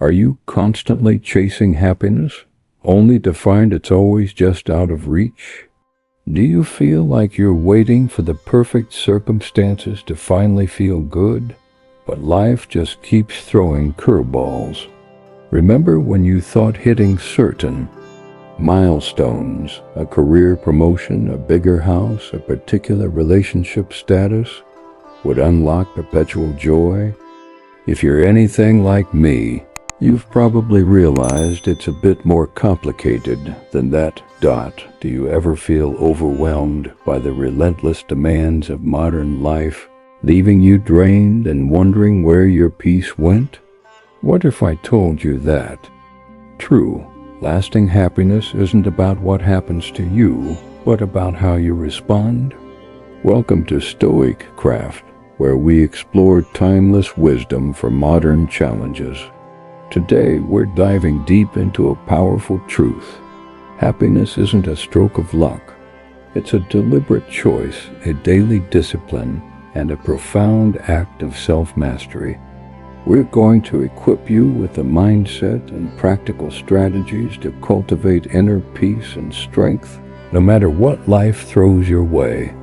Are you constantly chasing happiness, only to find it's always just out of reach? Do you feel like you're waiting for the perfect circumstances to finally feel good, but life just keeps throwing curveballs? Remember when you thought hitting certain milestones, a career promotion, a bigger house, a particular relationship status, would unlock perpetual joy? If you're anything like me, you've probably realized it's a bit more complicated than that. Do you ever feel overwhelmed by the relentless demands of modern life, leaving you drained and wondering where your peace went? What if I told you that? True, lasting happiness isn't about what happens to you, but about how you respond. Welcome to StoicCraft, where we explore timeless wisdom for modern challenges. Today, we're diving deep into a powerful truth. Happiness isn't a stroke of luck. It's a deliberate choice, a daily discipline, and a profound act of self-mastery. We're going to equip you with the mindset and practical strategies to cultivate inner peace and strength, no matter what life throws your way.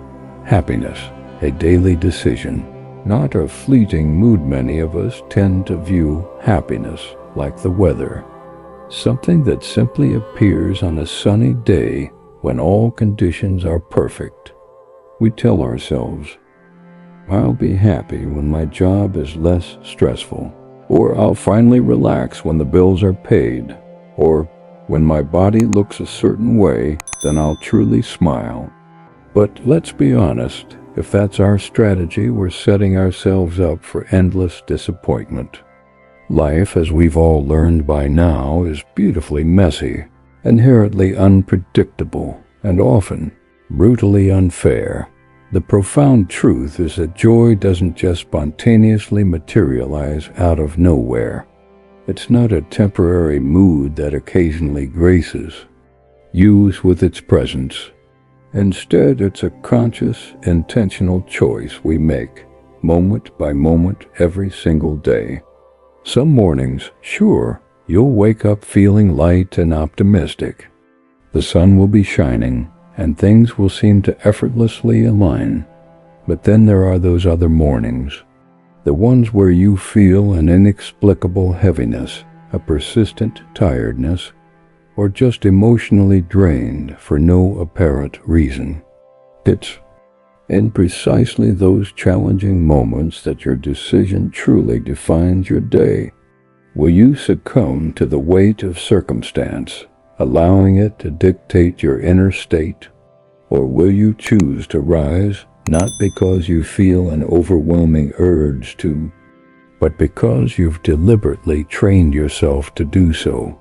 Happiness, a daily decision, not a fleeting mood. Many of us tend to view happiness like the weather, something that simply appears on a sunny day when all conditions are perfect. We tell ourselves, I'll be happy when my job is less stressful, or I'll finally relax when the bills are paid, or when my body looks a certain way, then I'll truly smile. But let's be honest, if that's our strategy, we're setting ourselves up for endless disappointment. Life, as we've all learned by now, is beautifully messy, inherently unpredictable, and often brutally unfair. The profound truth is that joy doesn't just spontaneously materialize out of nowhere. It's not a temporary mood that occasionally graces you with its presence. Instead, it's a conscious, intentional choice we make, moment by moment, every single day. Some mornings, sure, you'll wake up feeling light and optimistic. The sun will be shining, and things will seem to effortlessly align. But then there are those other mornings, the ones where you feel an inexplicable heaviness, a persistent tiredness, or just emotionally drained for no apparent reason. It's in precisely those challenging moments that your decision truly defines your day. Will you succumb to the weight of circumstance, allowing it to dictate your inner state? Or will you choose to rise, not because you feel an overwhelming urge to, but because you've deliberately trained yourself to do so?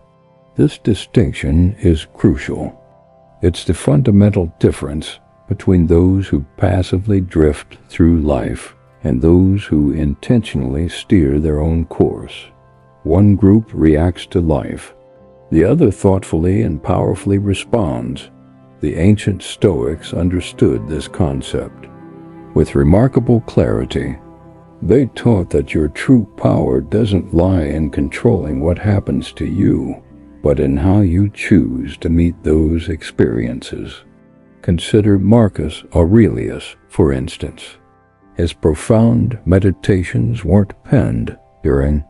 This distinction is crucial. It's the fundamental difference between those who passively drift through life and those who intentionally steer their own course. One group reacts to life. The other thoughtfully and powerfully responds. The ancient Stoics understood this concept with remarkable clarity. They taught that your true power doesn't lie in controlling what happens to you, but in how you choose to meet those experiences. Consider Marcus Aurelius, for instance. His profound meditations weren't penned during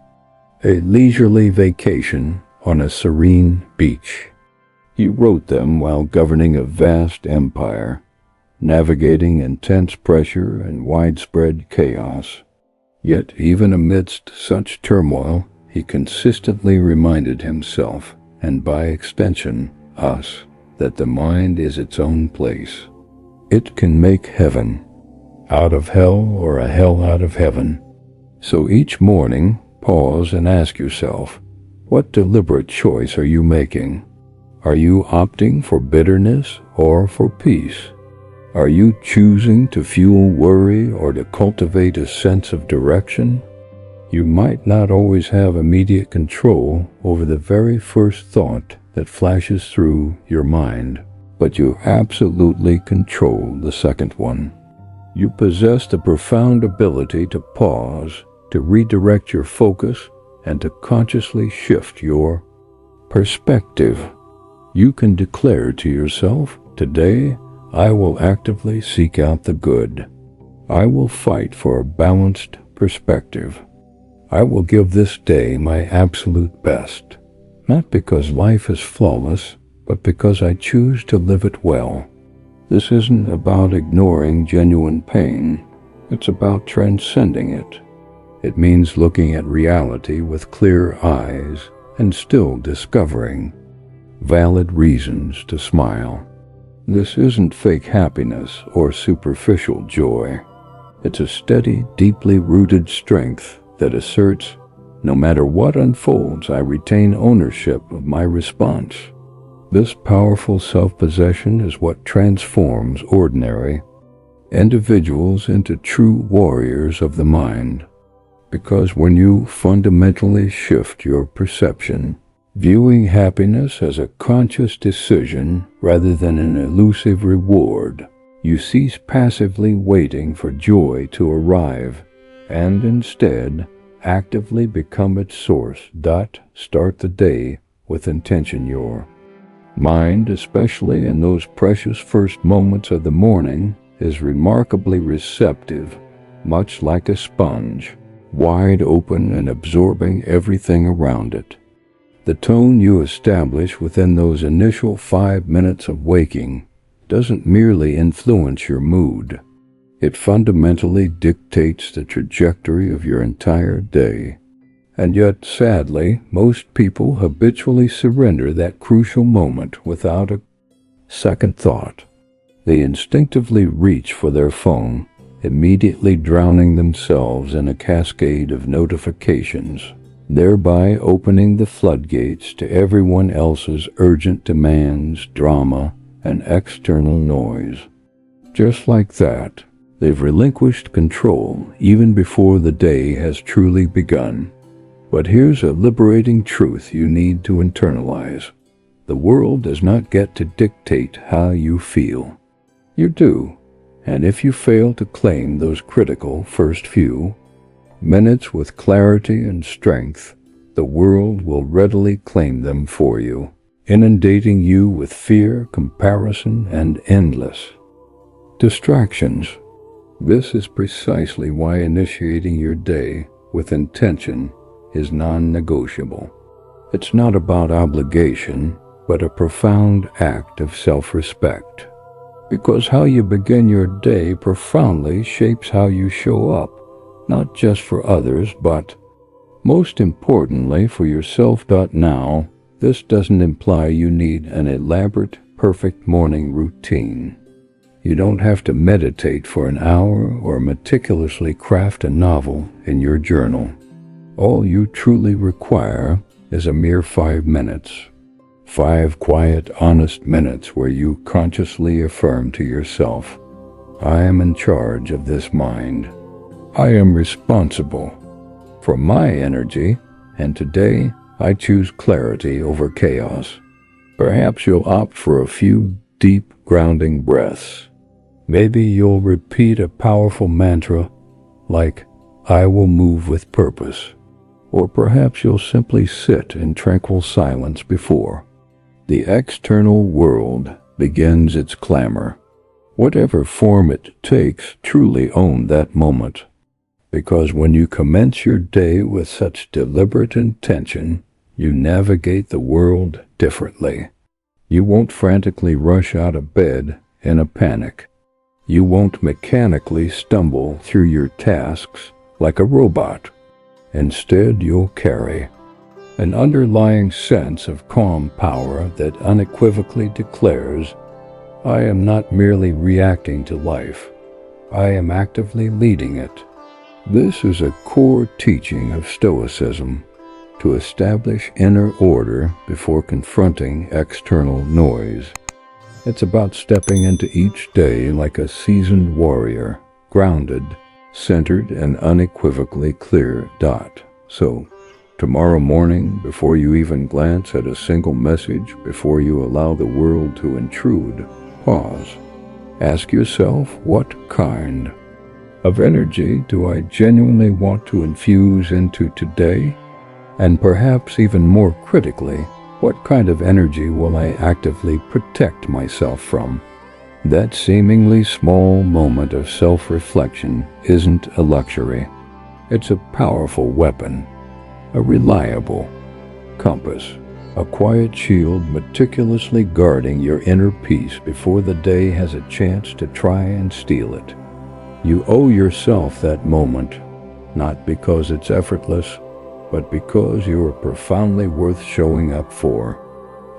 a leisurely vacation on a serene beach. He wrote them while governing a vast empire, navigating intense pressure and widespread chaos. Yet even amidst such turmoil, he consistently reminded himself, and by extension us, that the mind is its own place. It can make heaven out of hell or a hell out of heaven. So each morning, pause and ask yourself, what deliberate choice are you making? Are you opting for bitterness or for peace? Are you choosing to fuel worry or to cultivate a sense of direction? You might not always have immediate control over the very first thought that flashes through your mind, but you absolutely control the second one. You possess the profound ability to pause, to redirect your focus, and to consciously shift your perspective. You can declare to yourself, today I will actively seek out the good. I will fight for a balanced perspective. I will give this day my absolute best, not because life is flawless, but because I choose to live it well. This isn't about ignoring genuine pain. It's about transcending it. It means looking at reality with clear eyes and still discovering valid reasons to smile. This isn't fake happiness or superficial joy. It's a steady, deeply rooted strength that asserts, no matter what unfolds, I retain ownership of my response. This powerful self-possession is what transforms ordinary individuals into true warriors of the mind. Because when you fundamentally shift your perception, viewing happiness as a conscious decision rather than an elusive reward, you cease passively waiting for joy to arrive and instead actively become its source. Start the day with intention. Your mind, especially in those precious first moments of the morning, is remarkably receptive, much like a sponge, wide open and absorbing everything around it. The tone you establish within those initial 5 minutes of waking doesn't merely influence your mood. It fundamentally dictates the trajectory of your entire day. And yet, sadly, most people habitually surrender that crucial moment without a second thought. They instinctively reach for their phone, immediately drowning themselves in a cascade of notifications, thereby opening the floodgates to everyone else's urgent demands, drama, and external noise. Just like that, they've relinquished control even before the day has truly begun. But here's a liberating truth you need to internalize. The world does not get to dictate how you feel. You do. And if you fail to claim those critical first few minutes with clarity and strength, the world will readily claim them for you, inundating you with fear, comparison, and endless distractions. This is precisely why initiating your day with intention is non-negotiable. It's not about obligation, but a profound act of self-respect. Because how you begin your day profoundly shapes how you show up, not just for others, but most importantly for yourself. Now, this doesn't imply you need an elaborate, perfect morning routine. You don't have to meditate for an hour or meticulously craft a novel in your journal. All you truly require is a mere 5 minutes. 5 quiet, honest minutes where you consciously affirm to yourself, I am in charge of this mind. I am responsible for my energy, and today I choose clarity over chaos. Perhaps you'll opt for a few deep, grounding breaths. Maybe you'll repeat a powerful mantra like, I will move with purpose. Or perhaps you'll simply sit in tranquil silence before the external world begins its clamor. Whatever form it takes, truly own that moment. Because when you commence your day with such deliberate intention, you navigate the world differently. You won't frantically rush out of bed in a panic. You won't mechanically stumble through your tasks like a robot. Instead, you'll carry an underlying sense of calm power that unequivocally declares, I am not merely reacting to life. I am actively leading it. This is a core teaching of Stoicism, to establish inner order before confronting external noise. It's about stepping into each day like a seasoned warrior, grounded, centered, and unequivocally clear. So, tomorrow morning, before you even glance at a single message, before you allow the world to intrude, pause. Ask yourself, what kind of energy do I genuinely want to infuse into today? And perhaps even more critically, what kind of energy will I actively protect myself from? That seemingly small moment of self-reflection isn't a luxury. It's a powerful weapon, a reliable compass, a quiet shield meticulously guarding your inner peace before the day has a chance to try and steal it. You owe yourself that moment, not because it's effortless, but because you are profoundly worth showing up for.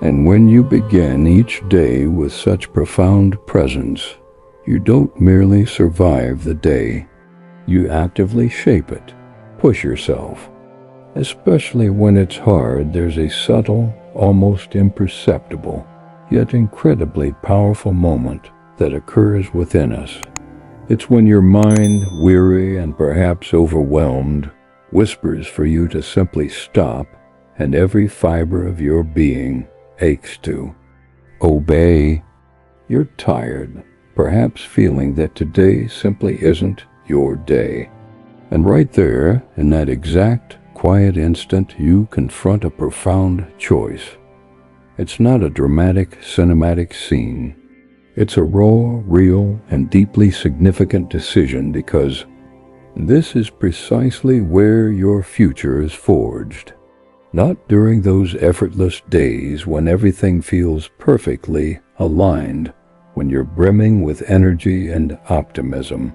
And when you begin each day with such profound presence, you don't merely survive the day. You actively shape it, push yourself. Especially when it's hard, there's a subtle, almost imperceptible, yet incredibly powerful moment that occurs within us. It's when your mind, weary and perhaps overwhelmed, whispers for you to simply stop, and every fiber of your being aches to obey. You're tired, perhaps feeling that today simply isn't your day. And right there, in that exact quiet instant, you confront a profound choice. It's not a dramatic, cinematic scene. It's a raw, real, and deeply significant decision, because this is precisely where your future is forged. Not during those effortless days when everything feels perfectly aligned, when you're brimming with energy and optimism.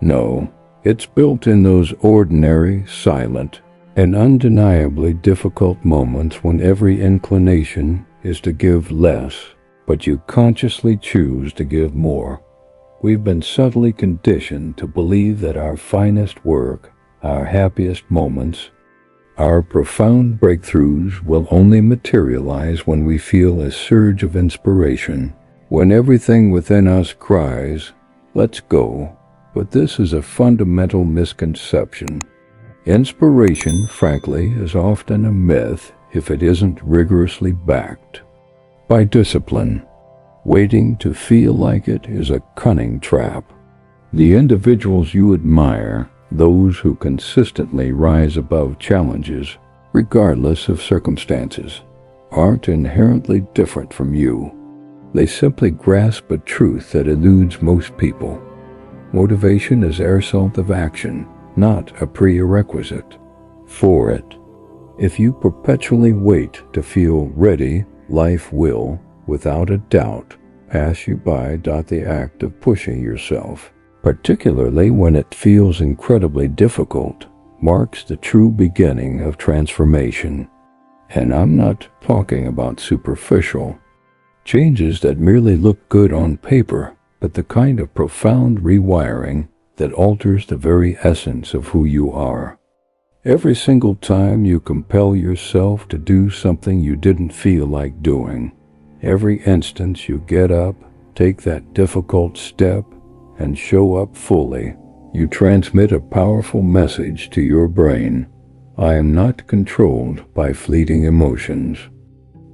No, it's built in those ordinary, silent, and undeniably difficult moments when every inclination is to give less, but you consciously choose to give more. We've been subtly conditioned to believe that our finest work, our happiest moments, our profound breakthroughs will only materialize when we feel a surge of inspiration, when everything within us cries, "Let's go." But this is a fundamental misconception. Inspiration, frankly, is often a myth if it isn't rigorously backed by discipline. Waiting to feel like it is a cunning trap. The individuals you admire, those who consistently rise above challenges, regardless of circumstances, aren't inherently different from you. They simply grasp a truth that eludes most people. Motivation is a result of action, not a prerequisite for it. If you perpetually wait to feel ready, life will, without a doubt, pass you by. The act of pushing yourself, particularly when it feels incredibly difficult, marks the true beginning of transformation. And I'm not talking about superficial changes that merely look good on paper, but the kind of profound rewiring that alters the very essence of who you are. Every single time you compel yourself to do something you didn't feel like doing, every instance you get up, take that difficult step, and show up fully, you transmit a powerful message to your brain. I am not controlled by fleeting emotions.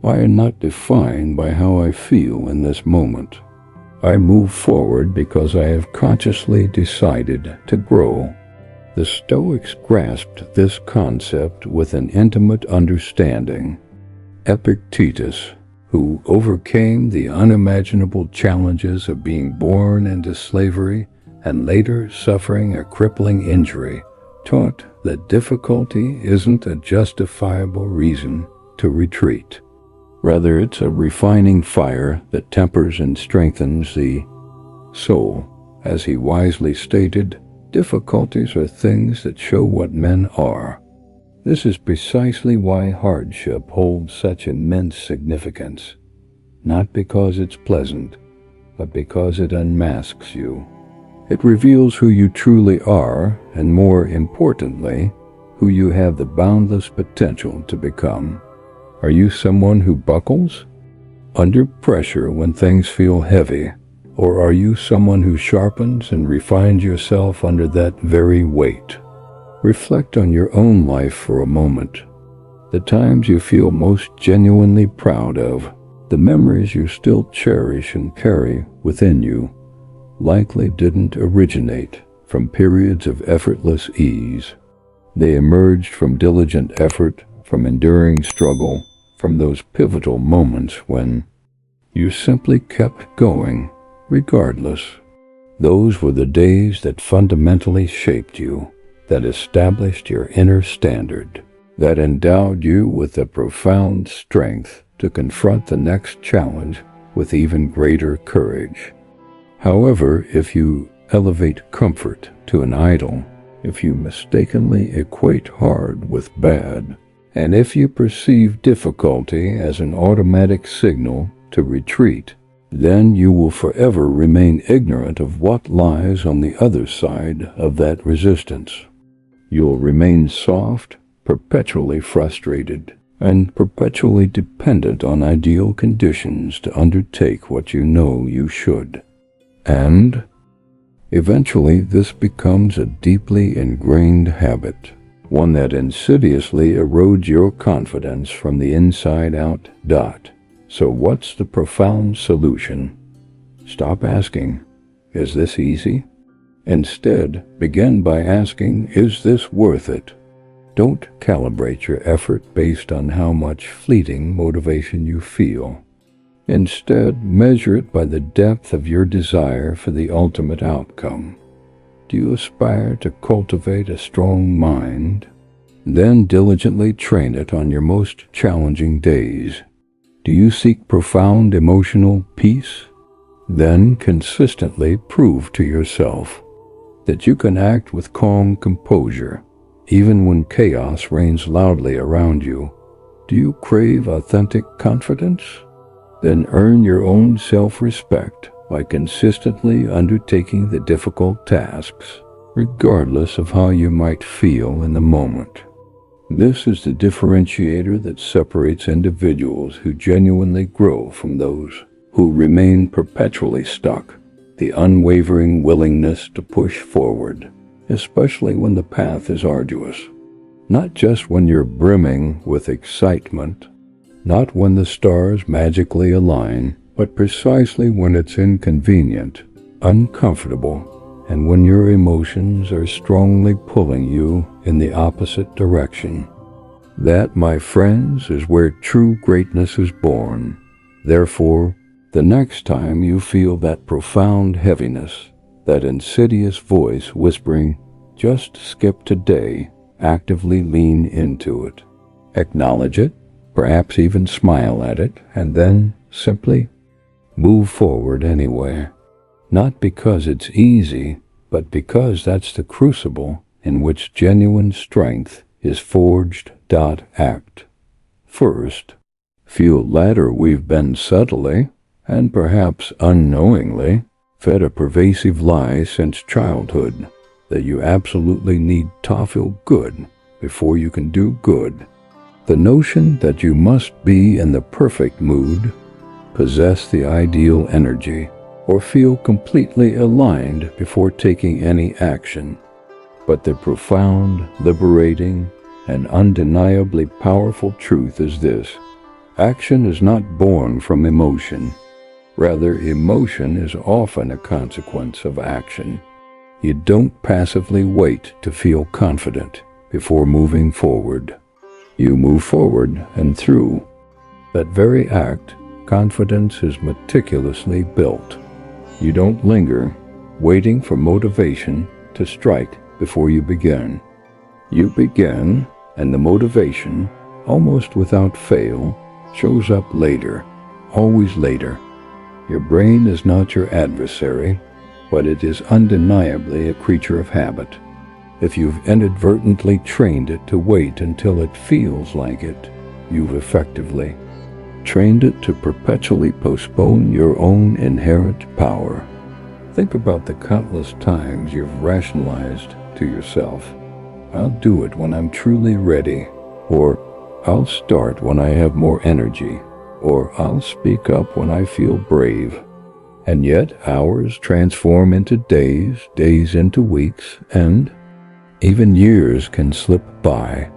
I am not defined by how I feel in this moment. I move forward because I have consciously decided to grow. The Stoics grasped this concept with an intimate understanding. Epictetus, who overcame the unimaginable challenges of being born into slavery and later suffering a crippling injury, taught that difficulty isn't a justifiable reason to retreat. Rather, it's a refining fire that tempers and strengthens the soul. As he wisely stated, difficulties are things that show what men are. This is precisely why hardship holds such immense significance, not because it's pleasant, but because it unmasks you. It reveals who you truly are, and more importantly, who you have the boundless potential to become. Are you someone who buckles under pressure when things feel heavy, or are you someone who sharpens and refines yourself under that very weight? Reflect on your own life for a moment. The times you feel most genuinely proud of, the memories you still cherish and carry within you, likely didn't originate from periods of effortless ease. They emerged from diligent effort, from enduring struggle, from those pivotal moments when you simply kept going, regardless. Those were the days that fundamentally shaped you, that established your inner standard, that endowed you with the profound strength to confront the next challenge with even greater courage. However, if you elevate comfort to an idol, if you mistakenly equate hard with bad, and if you perceive difficulty as an automatic signal to retreat, then you will forever remain ignorant of what lies on the other side of that resistance. You'll remain soft, perpetually frustrated, and perpetually dependent on ideal conditions to undertake what you know you should. And eventually this becomes a deeply ingrained habit, one that insidiously erodes your confidence from the inside out. So what's the profound solution? Stop asking, "Is this easy?" Instead, begin by asking, "Is this worth it?" Don't calibrate your effort based on how much fleeting motivation you feel. Instead, measure it by the depth of your desire for the ultimate outcome. Do you aspire to cultivate a strong mind? Then diligently train it on your most challenging days. Do you seek profound emotional peace? Then consistently prove to yourself that you can act with calm composure, even when chaos reigns loudly around you. Do you crave authentic confidence? Then earn your own self-respect by consistently undertaking the difficult tasks, regardless of how you might feel in the moment. This is the differentiator that separates individuals who genuinely grow from those who remain perpetually stuck, the unwavering willingness to push forward, especially when the path is arduous. Not just when you're brimming with excitement, not when the stars magically align, but precisely when it's inconvenient, uncomfortable, and when your emotions are strongly pulling you in the opposite direction. That, my friends, is where true greatness is born. Therefore, the next time you feel that profound heaviness, that insidious voice whispering, "Just skip today," actively lean into it. Acknowledge it, perhaps even smile at it, and then simply move forward anyway. Not because it's easy, but because that's the crucible in which genuine strength is forged. Act. First, feel later we've been subtly, and perhaps unknowingly, fed a pervasive lie since childhood that you absolutely need to feel good before you can do good. The notion that you must be in the perfect mood, possess the ideal energy, or feel completely aligned before taking any action. But the profound, liberating, and undeniably powerful truth is this: action is not born from emotion. Rather, emotion is often a consequence of action. You don't passively wait to feel confident before moving forward. You move forward, and through that very act, confidence is meticulously built. You don't linger, waiting for motivation to strike before you begin. You begin, and the motivation, almost without fail, shows up later, always later. Your brain is not your adversary, but it is undeniably a creature of habit. If you've inadvertently trained it to wait until it feels like it, you've effectively trained it to perpetually postpone your own inherent power. Think about the countless times you've rationalized to yourself, "I'll do it when I'm truly ready," or "I'll start when I have more energy," or "I'll speak up when I feel brave." And yet hours transform into days, days into weeks, and even years can slip by.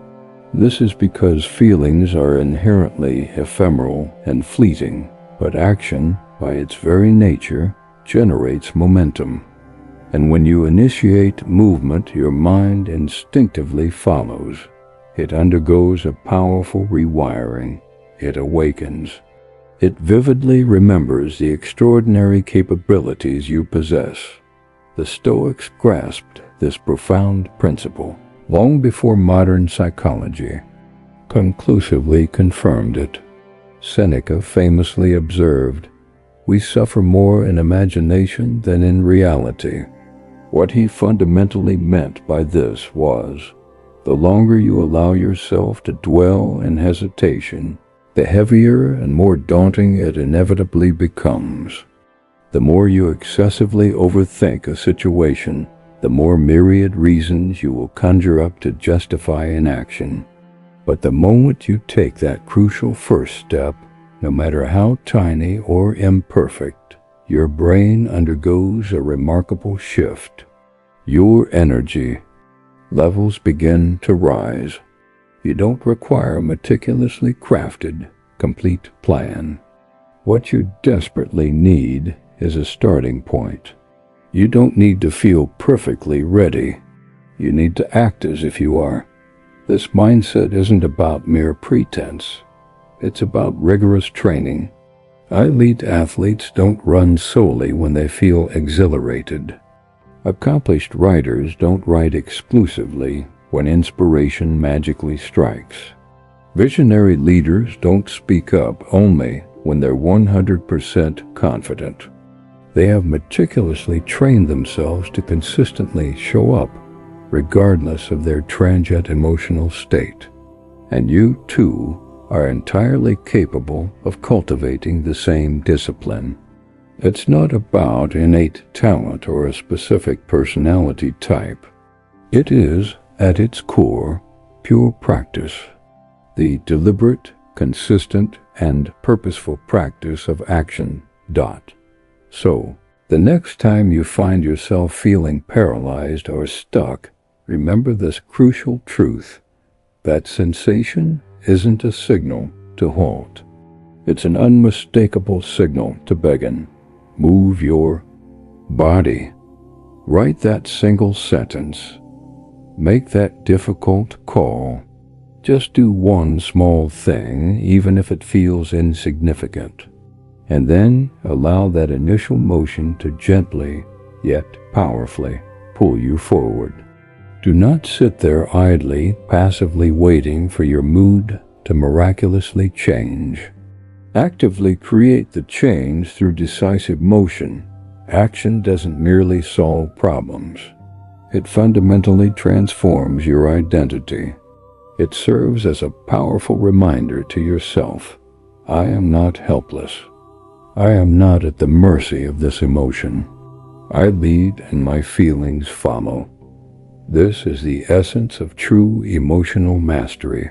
This is because feelings are inherently ephemeral and fleeting, but action, by its very nature, generates momentum. And when you initiate movement, your mind instinctively follows. It undergoes a powerful rewiring. It awakens. It vividly remembers the extraordinary capabilities you possess. The Stoics grasped this profound principle long before modern psychology conclusively confirmed it. Seneca famously observed, "We suffer more in imagination than in reality." What he fundamentally meant by this was, the longer you allow yourself to dwell in hesitation, the heavier and more daunting it inevitably becomes. The more you excessively overthink a situation, the more myriad reasons you will conjure up to justify inaction. But the moment you take that crucial first step, no matter how tiny or imperfect, your brain undergoes a remarkable shift. Your energy levels begin to rise. You don't require a meticulously crafted, complete plan. What you desperately need is a starting point. You don't need to feel perfectly ready. You need to act as if you are. This mindset isn't about mere pretense. It's about rigorous training. Elite athletes don't run solely when they feel exhilarated. Accomplished writers don't write exclusively when inspiration magically strikes. Visionary leaders don't speak up only when they're 100% confident. They have meticulously trained themselves to consistently show up, regardless of their transient emotional state. And you, too, are entirely capable of cultivating the same discipline. It's not about innate talent or a specific personality type. It is, at its core, pure practice. The deliberate, consistent, and purposeful practice of action. So, the next time you find yourself feeling paralyzed or stuck, remember this crucial truth. That sensation isn't a signal to halt. It's an unmistakable signal to begin. Move your body. Write that single sentence. Make that difficult call. Just do one small thing, even if it feels insignificant. And then allow that initial motion to gently, yet powerfully, pull you forward. Do not sit there idly, passively waiting for your mood to miraculously change. Actively create the change through decisive motion. Action doesn't merely solve problems. It fundamentally transforms your identity. It serves as a powerful reminder to yourself, I am not helpless. I am not at the mercy of this emotion. I lead and my feelings follow. This is the essence of true emotional mastery.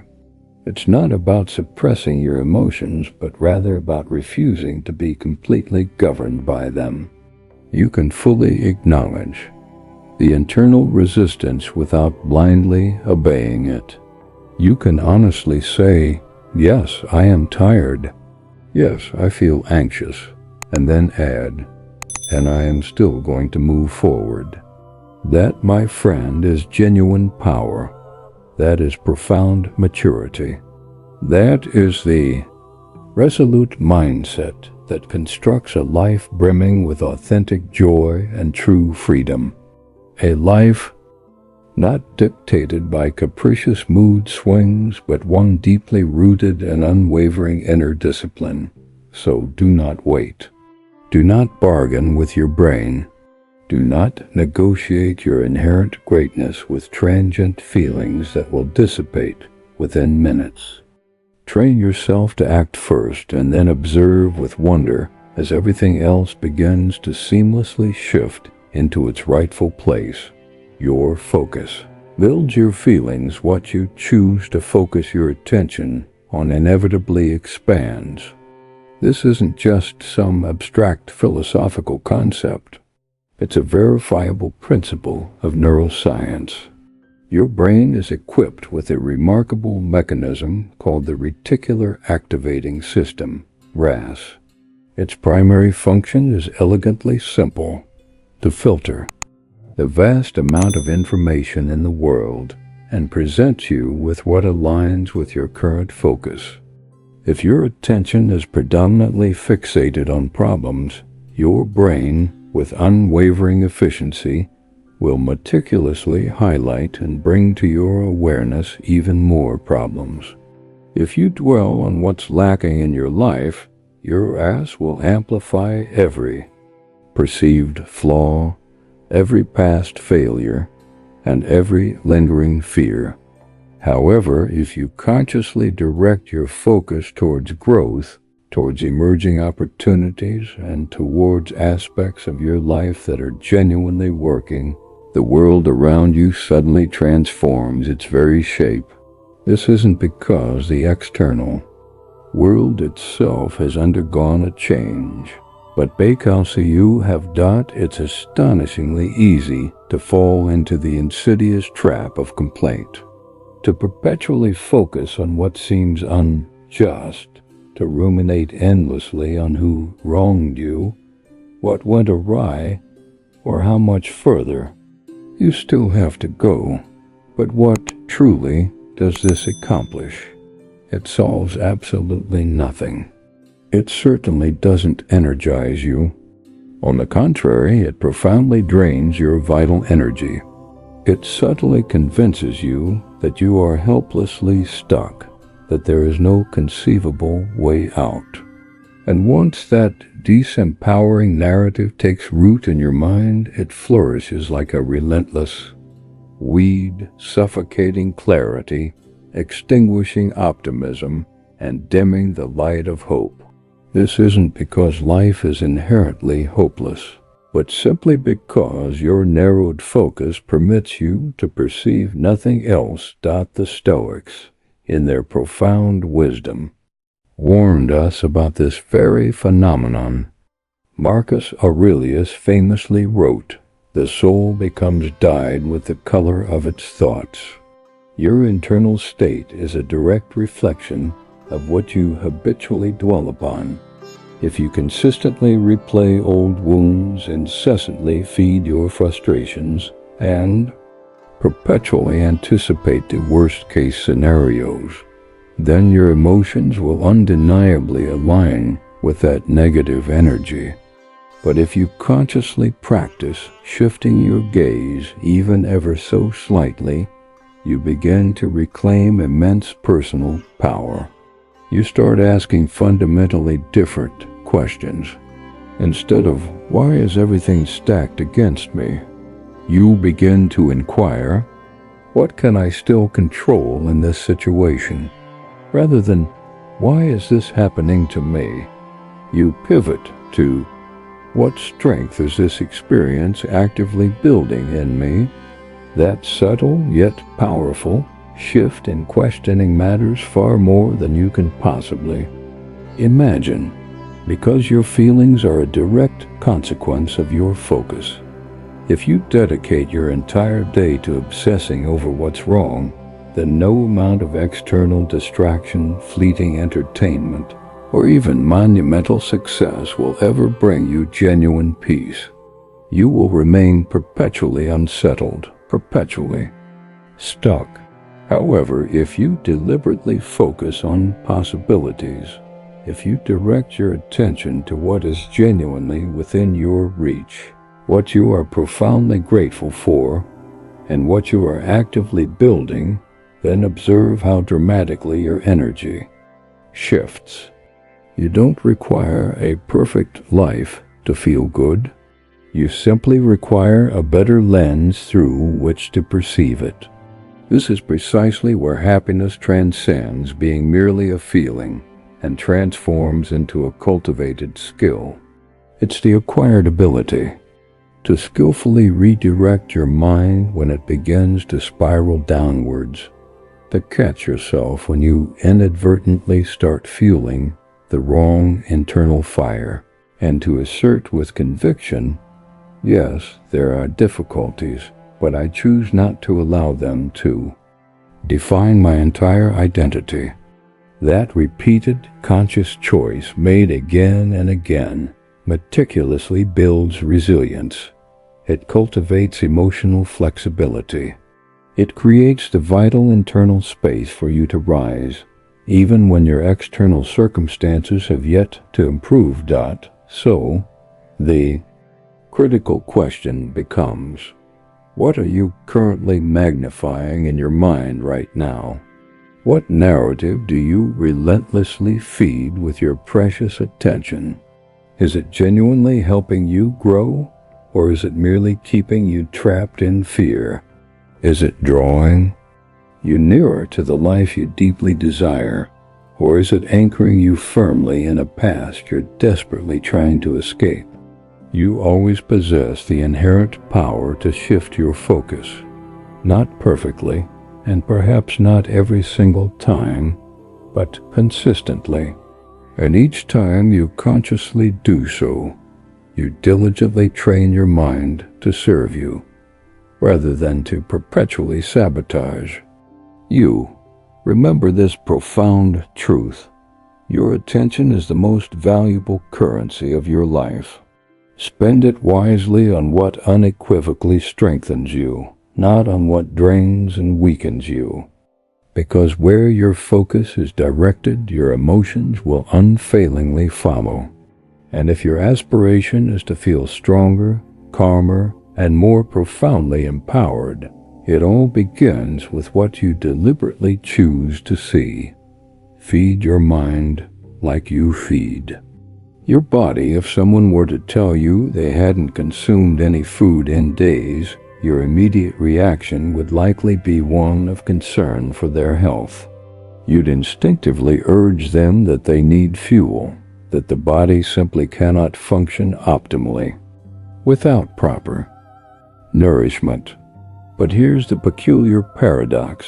It's not about suppressing your emotions, but rather about refusing to be completely governed by them. You can fully acknowledge the internal resistance without blindly obeying it. You can honestly say, yes, I am tired. Yes, I feel anxious. And then add, and I am still going to move forward. That, my friend, is genuine power. That is profound maturity. That is the resolute mindset that constructs a life brimming with authentic joy and true freedom. A life not dictated by capricious mood swings, but one deeply rooted and unwavering inner discipline. So do not wait. Do not bargain with your brain. Do not negotiate your inherent greatness with transient feelings that will dissipate within minutes. Train yourself to act first and then observe with wonder as everything else begins to seamlessly shift into its rightful place. Your focus. Build your feelings. What you choose to focus your attention on inevitably expands. This isn't just some abstract philosophical concept. It's a verifiable principle of neuroscience. Your brain is equipped with a remarkable mechanism called the reticular activating system, RAS. Its primary function is elegantly simple: to filter the vast amount of information in the world and presents you with what aligns with your current focus. If your attention is predominantly fixated on problems, your brain, with unwavering efficiency, will meticulously highlight and bring to your awareness even more problems. If you dwell on what's lacking in your life, your ass will amplify every perceived flaw, every past failure, and every lingering fear. However, if you consciously direct your focus towards growth, towards emerging opportunities, and towards aspects of your life that are genuinely working, the world around you suddenly transforms its very shape. This isn't because the external world itself has undergone a change, but because you have done. It's astonishingly easy to fall into the insidious trap of complaint, to perpetually focus on what seems unjust, to ruminate endlessly on who wronged you, what went awry, or how much further you still have to go. But what truly does this accomplish? It solves absolutely nothing. It certainly doesn't energize you. On the contrary, it profoundly drains your vital energy. It subtly convinces you that you are helplessly stuck, that there is no conceivable way out. And once that disempowering narrative takes root in your mind, it flourishes like a relentless weed, suffocating clarity, extinguishing optimism, and dimming the light of hope. This isn't because life is inherently hopeless, but simply because your narrowed focus permits you to perceive nothing else. The Stoics, in their profound wisdom, warned us about this very phenomenon. Marcus Aurelius famously wrote, "The soul becomes dyed with the color of its thoughts." Your internal state is a direct reflection of what you habitually dwell upon. If you consistently replay old wounds, incessantly feed your frustrations, and perpetually anticipate the worst-case scenarios, then your emotions will undeniably align with that negative energy. But if you consciously practice shifting your gaze even ever so slightly, you begin to reclaim immense personal power. You start asking fundamentally different questions. Instead of, "Why is everything stacked against me?" you begin to inquire, "What can I still control in this situation?" Rather than, "Why is this happening to me?" you pivot to, "What strength is this experience actively building in me?" That subtle yet powerful shift in questioning matters far more than you can possibly imagine, because your feelings are a direct consequence of your focus. If you dedicate your entire day to obsessing over what's wrong, then no amount of external distraction, fleeting entertainment, or even monumental success will ever bring you genuine peace. You will remain perpetually unsettled, perpetually stuck. However, if you deliberately focus on possibilities, if you direct your attention to what is genuinely within your reach, what you are profoundly grateful for, and what you are actively building, then observe how dramatically your energy shifts. You don't require a perfect life to feel good. You simply require a better lens through which to perceive it. This is precisely where happiness transcends being merely a feeling and transforms into a cultivated skill. It's the acquired ability to skillfully redirect your mind when it begins to spiral downwards, to catch yourself when you inadvertently start fueling the wrong internal fire, and to assert with conviction, "Yes, there are difficulties, but I choose not to allow them to define my entire identity." That repeated conscious choice, made again and again, meticulously builds resilience. It cultivates emotional flexibility. It creates the vital internal space for you to rise, even when your external circumstances have yet to improve. So, the critical question becomes, what are you currently magnifying in your mind right now? What narrative do you relentlessly feed with your precious attention? Is it genuinely helping you grow, or is it merely keeping you trapped in fear? Is it drawing you nearer to the life you deeply desire, or is it anchoring you firmly in a past you're desperately trying to escape? You always possess the inherent power to shift your focus, not perfectly, and perhaps not every single time, but consistently. And each time you consciously do so, you diligently train your mind to serve you, rather than to perpetually sabotage you. Remember this profound truth. Your attention is the most valuable currency of your life. Spend it wisely on what unequivocally strengthens you, not on what drains and weakens you. Because where your focus is directed, your emotions will unfailingly follow. And if your aspiration is to feel stronger, calmer, and more profoundly empowered, it all begins with what you deliberately choose to see. Feed your mind like you feed your body. If someone were to tell you they hadn't consumed any food in days, your immediate reaction would likely be one of concern for their health. You'd instinctively urge them that they need fuel, that the body simply cannot function optimally without proper nourishment. But here's the peculiar paradox.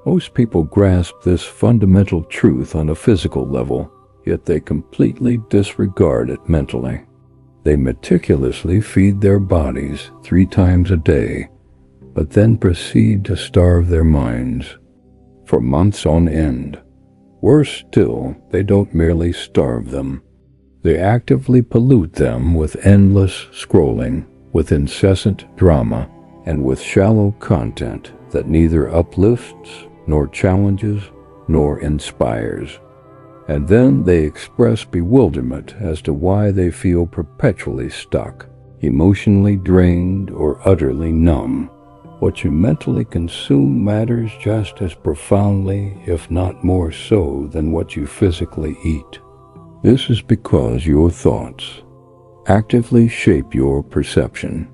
Most people grasp this fundamental truth on a physical level, yet they completely disregard it mentally. They meticulously feed their bodies 3 times a day, but then proceed to starve their minds for months on end. Worse still, they don't merely starve them. They actively pollute them with endless scrolling, with incessant drama, and with shallow content that neither uplifts, nor challenges, nor inspires. And then they express bewilderment as to why they feel perpetually stuck, emotionally drained, or utterly numb. What you mentally consume matters just as profoundly, if not more so, than what you physically eat. This is because your thoughts actively shape your perception.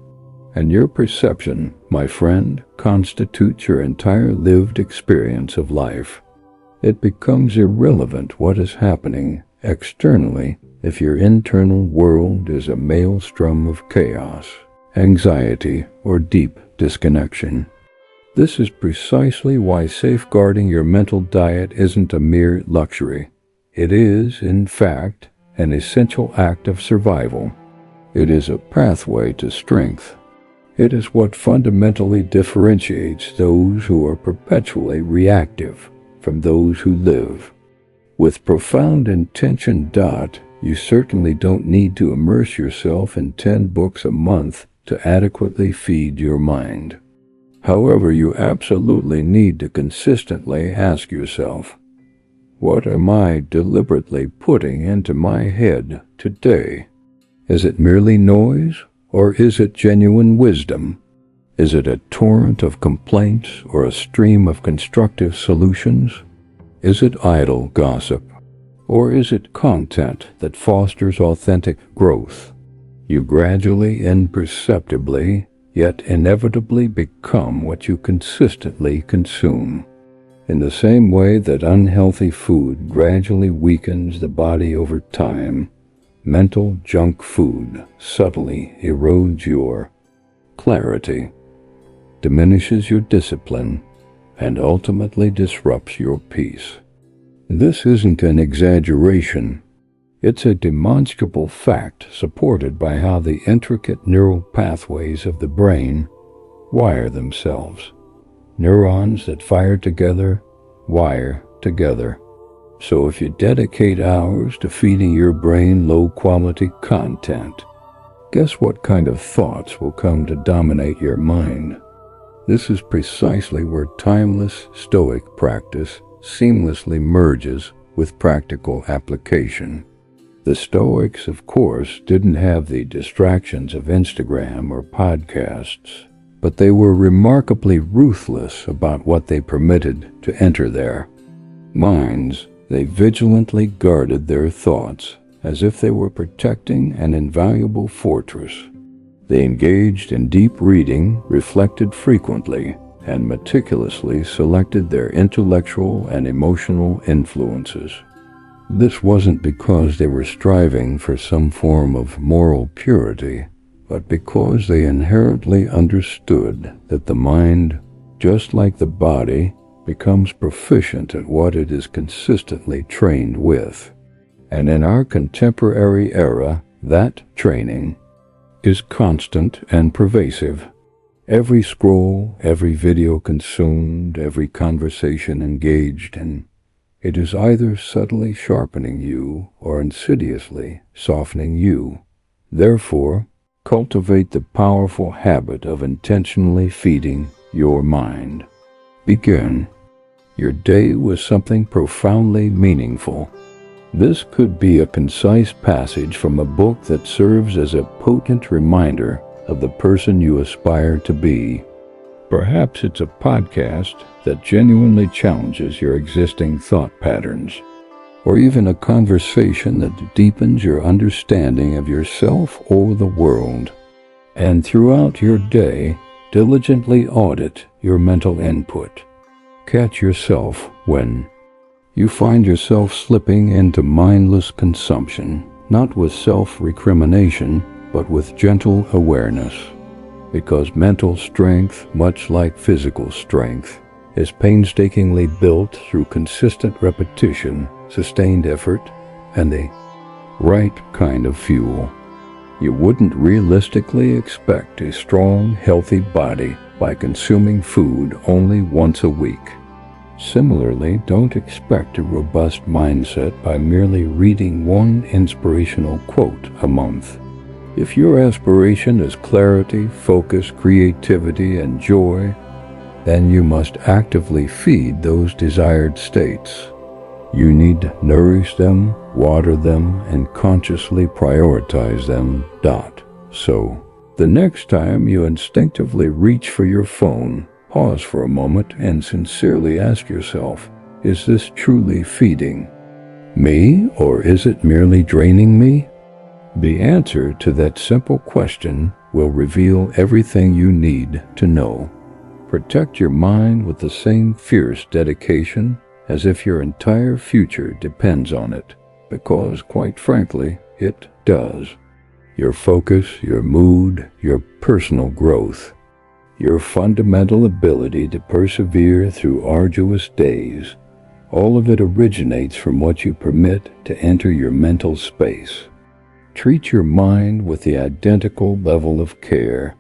And your perception, my friend, constitutes your entire lived experience of life. It becomes irrelevant what is happening externally if your internal world is a maelstrom of chaos, anxiety, or deep disconnection. This is precisely why safeguarding your mental diet isn't a mere luxury. It is, in fact, an essential act of survival. It is a pathway to strength. It is what fundamentally differentiates those who are perpetually reactive from those who live with profound intention. You certainly don't need to immerse yourself in 10 books a month to adequately feed your mind. However, you absolutely need to consistently ask yourself, what am I deliberately putting into my head today? Is it merely noise, or is it genuine wisdom? Is it a torrent of complaints or a stream of constructive solutions? Is it idle gossip, or is it content that fosters authentic growth? You gradually, imperceptibly, yet inevitably become what you consistently consume. In the same way that unhealthy food gradually weakens the body over time, mental junk food subtly erodes your clarity, diminishes your discipline, and ultimately disrupts your peace. This isn't an exaggeration. It's a demonstrable fact supported by how the intricate neural pathways of the brain wire themselves. Neurons that fire together wire together. So if you dedicate hours to feeding your brain low-quality content, guess what kind of thoughts will come to dominate your mind? This is precisely where timeless Stoic practice seamlessly merges with practical application. The Stoics, of course, didn't have the distractions of Instagram or podcasts, but they were remarkably ruthless about what they permitted to enter their minds. They vigilantly guarded their thoughts as if they were protecting an invaluable fortress. They engaged in deep reading, reflected frequently, and meticulously selected their intellectual and emotional influences. This wasn't because they were striving for some form of moral purity, but because they inherently understood that the mind, just like the body, becomes proficient at what it is consistently trained with. And in our contemporary era, that training is constant and pervasive. Every scroll, every video consumed, every conversation engaged in, it is either subtly sharpening you or insidiously softening you. Therefore, cultivate the powerful habit of intentionally feeding your mind. Begin your day with something profoundly meaningful. This could be a concise passage from a book that serves as a potent reminder of the person you aspire to be. Perhaps it's a podcast that genuinely challenges your existing thought patterns, or even a conversation that deepens your understanding of yourself or the world. And throughout your day, diligently audit your mental input. Catch yourself when you find yourself slipping into mindless consumption, not with self-recrimination, but with gentle awareness. Because mental strength, much like physical strength, is painstakingly built through consistent repetition, sustained effort, and the right kind of fuel. You wouldn't realistically expect a strong, healthy body by consuming food only once a week. Similarly, don't expect a robust mindset by merely reading one inspirational quote a month. If your aspiration is clarity, focus, creativity, and joy, then you must actively feed those desired states. You need to nourish them, water them, and consciously prioritize them. So, the next time you instinctively reach for your phone, pause for a moment and sincerely ask yourself, is this truly feeding me, or is it merely draining me? The answer to that simple question will reveal everything you need to know. Protect your mind with the same fierce dedication as if your entire future depends on it, because, quite frankly, it does. Your focus, your mood, your personal growth, your fundamental ability to persevere through arduous days, all of it originates from what you permit to enter your mental space. Treat your mind with the identical level of care,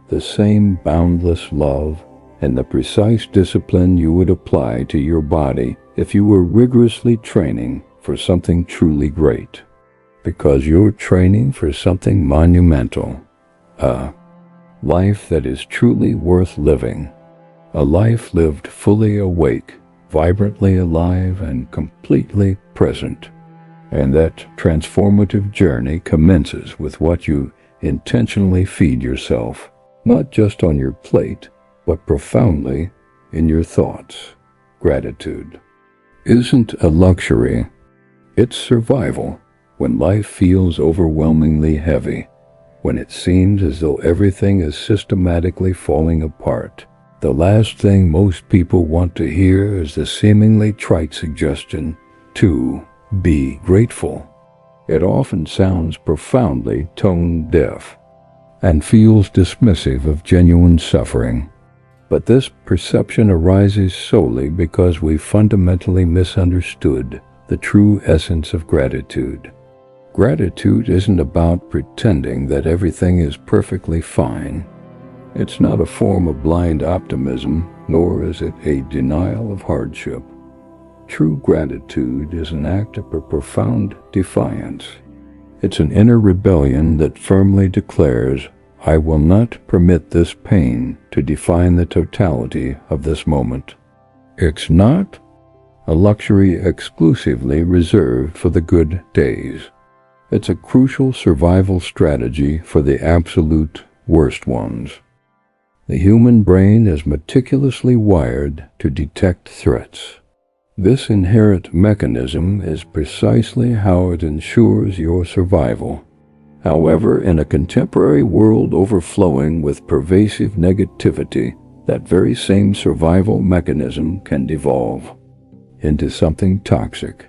the same boundless love, and the precise discipline you would apply to your body if you were rigorously training for something truly great. Because you're training for something monumental, a life that is truly worth living, a life lived fully awake, vibrantly alive, and completely present. And that transformative journey commences with what you intentionally feed yourself, not just on your plate, but profoundly in your thoughts. Gratitude isn't a luxury, it's survival. When life feels overwhelmingly heavy, when it seems as though everything is systematically falling apart, the last thing most people want to hear is the seemingly trite suggestion to be grateful. It often sounds profoundly tone-deaf and feels dismissive of genuine suffering. But this perception arises solely because we fundamentally misunderstood the true essence of gratitude. Gratitude isn't about pretending that everything is perfectly fine. It's not a form of blind optimism, nor is it a denial of hardship. True gratitude is an act of profound defiance. It's an inner rebellion that firmly declares, I will not permit this pain to define the totality of this moment. It's not a luxury exclusively reserved for the good days. It's a crucial survival strategy for the absolute worst ones. The human brain is meticulously wired to detect threats. This inherent mechanism is precisely how it ensures your survival. However, in a contemporary world overflowing with pervasive negativity, that very same survival mechanism can devolve into something toxic.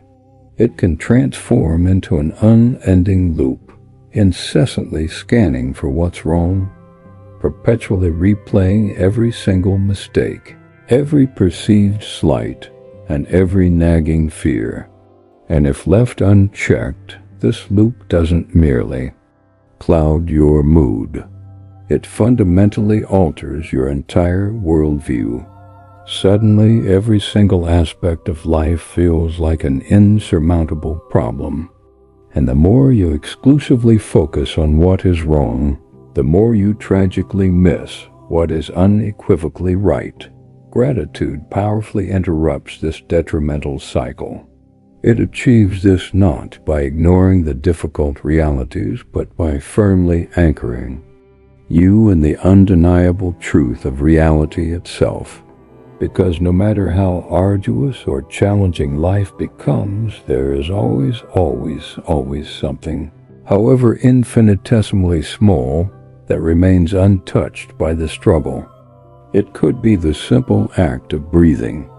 It can transform into an unending loop, incessantly scanning for what's wrong, perpetually replaying every single mistake, every perceived slight, and every nagging fear. And if left unchecked, this loop doesn't merely cloud your mood. It fundamentally alters your entire worldview. Suddenly, every single aspect of life feels like an insurmountable problem. And the more you exclusively focus on what is wrong, the more you tragically miss what is unequivocally right. Gratitude powerfully interrupts this detrimental cycle. It achieves this not by ignoring the difficult realities, but by firmly anchoring you in the undeniable truth of reality itself. Because no matter how arduous or challenging life becomes, there is always something, however infinitesimally small, that remains untouched by the struggle. It could be the simple act of breathing,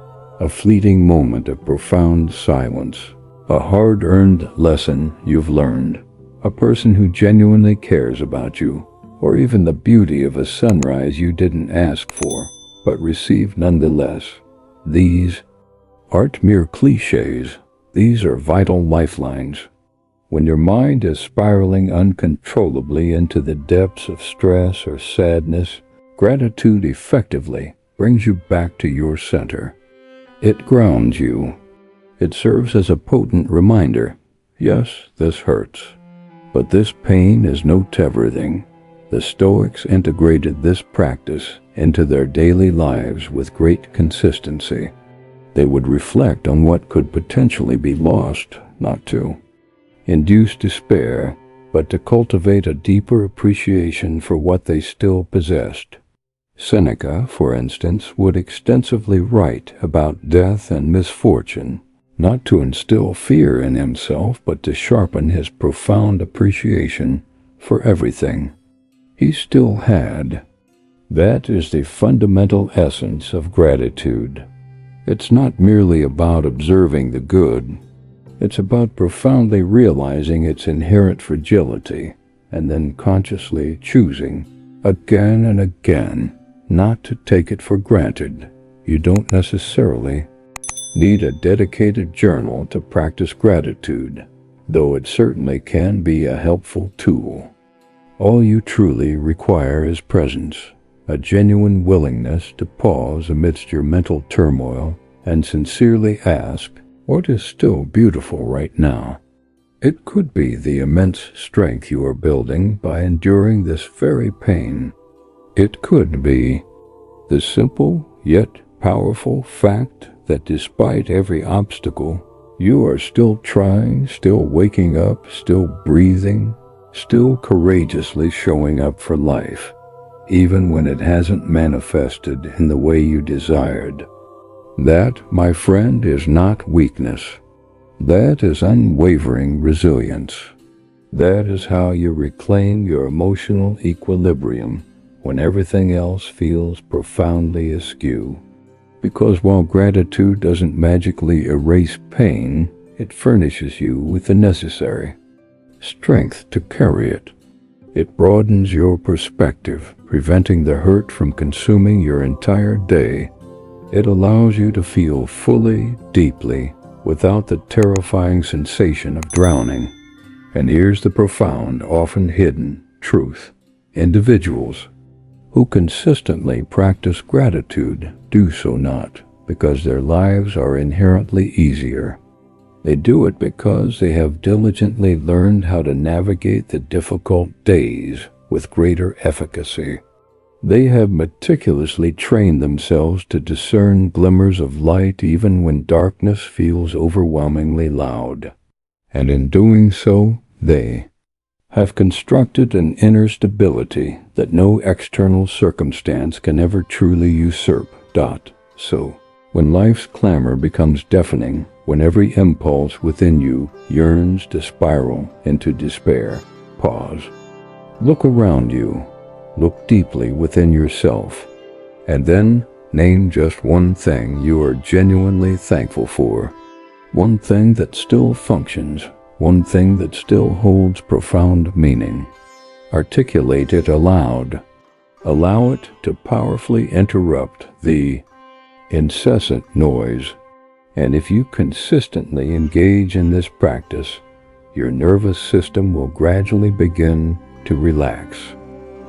a fleeting moment of profound silence, a hard-earned lesson you've learned, a person who genuinely cares about you, or even the beauty of a sunrise you didn't ask for, but received nonetheless. These aren't mere cliches. These are vital lifelines. When your mind is spiraling uncontrollably into the depths of stress or sadness, gratitude effectively brings you back to your center. It grounds you. It serves as a potent reminder. Yes, this hurts, but this pain is not everything. The Stoics integrated this practice into their daily lives with great consistency. They would reflect on what could potentially be lost, not to induce despair, but to cultivate a deeper appreciation for what they still possessed. Seneca, for instance, would extensively write about death and misfortune, not to instill fear in himself, but to sharpen his profound appreciation for everything he still had. That is the fundamental essence of gratitude. It's not merely about observing the good. It's about profoundly realizing its inherent fragility and then consciously choosing, again and again, not to take it for granted. You don't necessarily need a dedicated journal to practice gratitude, though it certainly can be a helpful tool. All you truly require is presence, a genuine willingness to pause amidst your mental turmoil and sincerely ask, what is still beautiful right now? It could be the immense strength you are building by enduring this very pain. It could be the simple yet powerful fact that despite every obstacle, you are still trying, still waking up, still breathing, still courageously showing up for life, even when it hasn't manifested in the way you desired. That, my friend, is not weakness. That is unwavering resilience. That is how you reclaim your emotional equilibrium when everything else feels profoundly askew. Because while gratitude doesn't magically erase pain, it furnishes you with the necessary strength to carry it. It broadens your perspective, preventing the hurt from consuming your entire day. It allows you to feel fully, deeply, without the terrifying sensation of drowning. And here's the profound, often hidden truth. Individuals who consistently practice gratitude do so not because their lives are inherently easier. They do it because they have diligently learned how to navigate the difficult days with greater efficacy. They have meticulously trained themselves to discern glimmers of light even when darkness feels overwhelmingly loud. And in doing so, they have constructed an inner stability that no external circumstance can ever truly usurp. So, when life's clamor becomes deafening, when every impulse within you yearns to spiral into despair, pause. Look around you. Look deeply within yourself. And then name just one thing you are genuinely thankful for. One thing that still functions. One thing that still holds profound meaning. Articulate it aloud. Allow it to powerfully interrupt the incessant noise. And if you consistently engage in this practice, your nervous system will gradually begin to relax.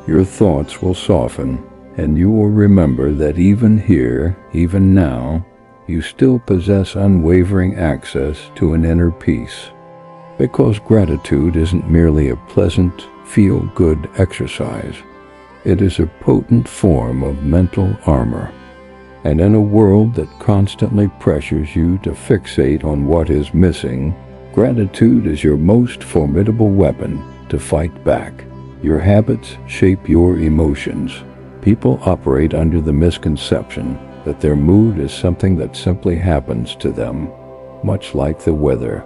Your thoughts will soften, and you will remember that even here, even now, you still possess unwavering access to an inner peace. Because gratitude isn't merely a pleasant, feel-good exercise. It is a potent form of mental armor. And in a world that constantly pressures you to fixate on what is missing, gratitude is your most formidable weapon to fight back. Your habits shape your emotions. People operate under the misconception that their mood is something that simply happens to them, much like the weather.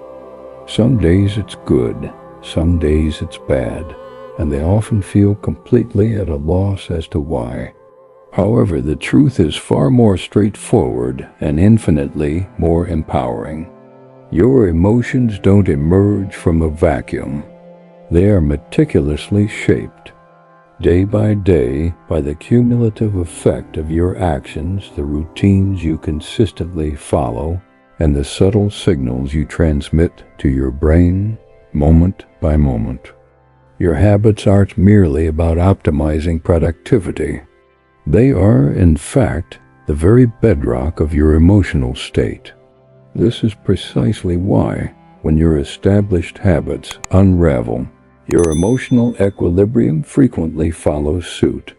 Some days it's good, some days it's bad, and they often feel completely at a loss as to why. However, the truth is far more straightforward and infinitely more empowering. Your emotions don't emerge from a vacuum. They are meticulously shaped, day by day, by the cumulative effect of your actions, the routines you consistently follow, and the subtle signals you transmit to your brain, moment by moment. Your habits aren't merely about optimizing productivity. They are, in fact, the very bedrock of your emotional state. This is precisely why, when your established habits unravel, your emotional equilibrium frequently follows suit.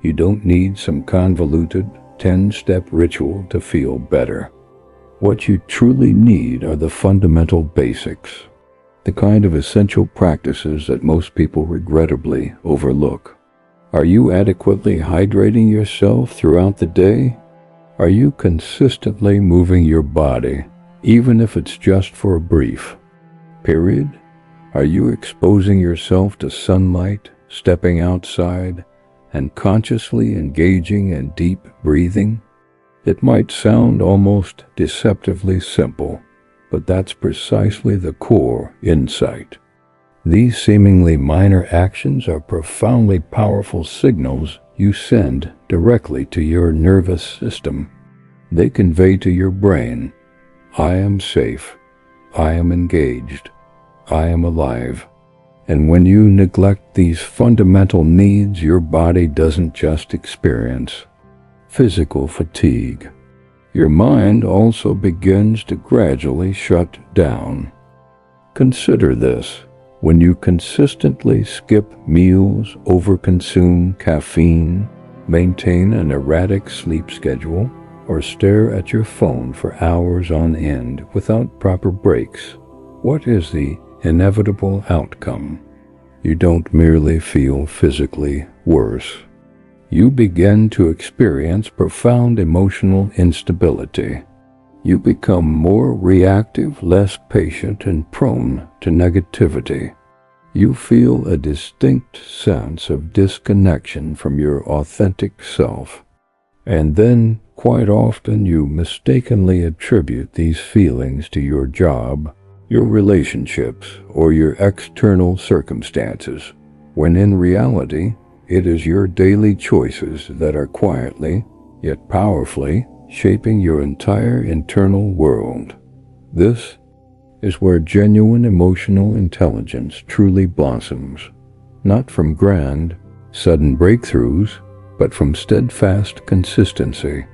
You don't need some convoluted 10-step ritual to feel better. What you truly need are the fundamental basics, the kind of essential practices that most people regrettably overlook. Are you adequately hydrating yourself throughout the day? Are you consistently moving your body, even if it's just for a brief period? Are you exposing yourself to sunlight, stepping outside, and consciously engaging in deep breathing? It might sound almost deceptively simple, but that's precisely the core insight. These seemingly minor actions are profoundly powerful signals you send directly to your nervous system. They convey to your brain, I am safe, I am engaged, I am alive. And when you neglect these fundamental needs, your body doesn't just experience physical fatigue. Your mind also begins to gradually shut down. Consider this. When you consistently skip meals, overconsume caffeine, maintain an erratic sleep schedule, or stare at your phone for hours on end without proper breaks, what is the inevitable outcome? You don't merely feel physically worse. You begin to experience profound emotional instability. You become more reactive, less patient, and prone to negativity. You feel a distinct sense of disconnection from your authentic self. And then, quite often, you mistakenly attribute these feelings to your job, your relationships, or your external circumstances, when in reality, it is your daily choices that are quietly, yet powerfully, shaping your entire internal world. This is where genuine emotional intelligence truly blossoms, not from grand, sudden breakthroughs, but from steadfast consistency.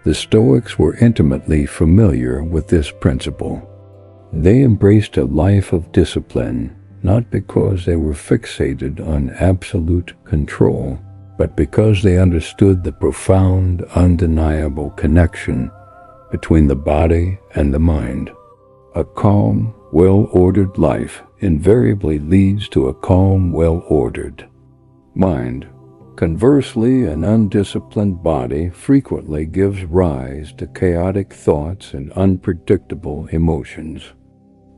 The Stoics were intimately familiar with this principle. They embraced a life of discipline, not because they were fixated on absolute control, but because they understood the profound, undeniable connection between the body and the mind. A calm, well-ordered life invariably leads to a calm, well-ordered mind. Conversely, an undisciplined body frequently gives rise to chaotic thoughts and unpredictable emotions.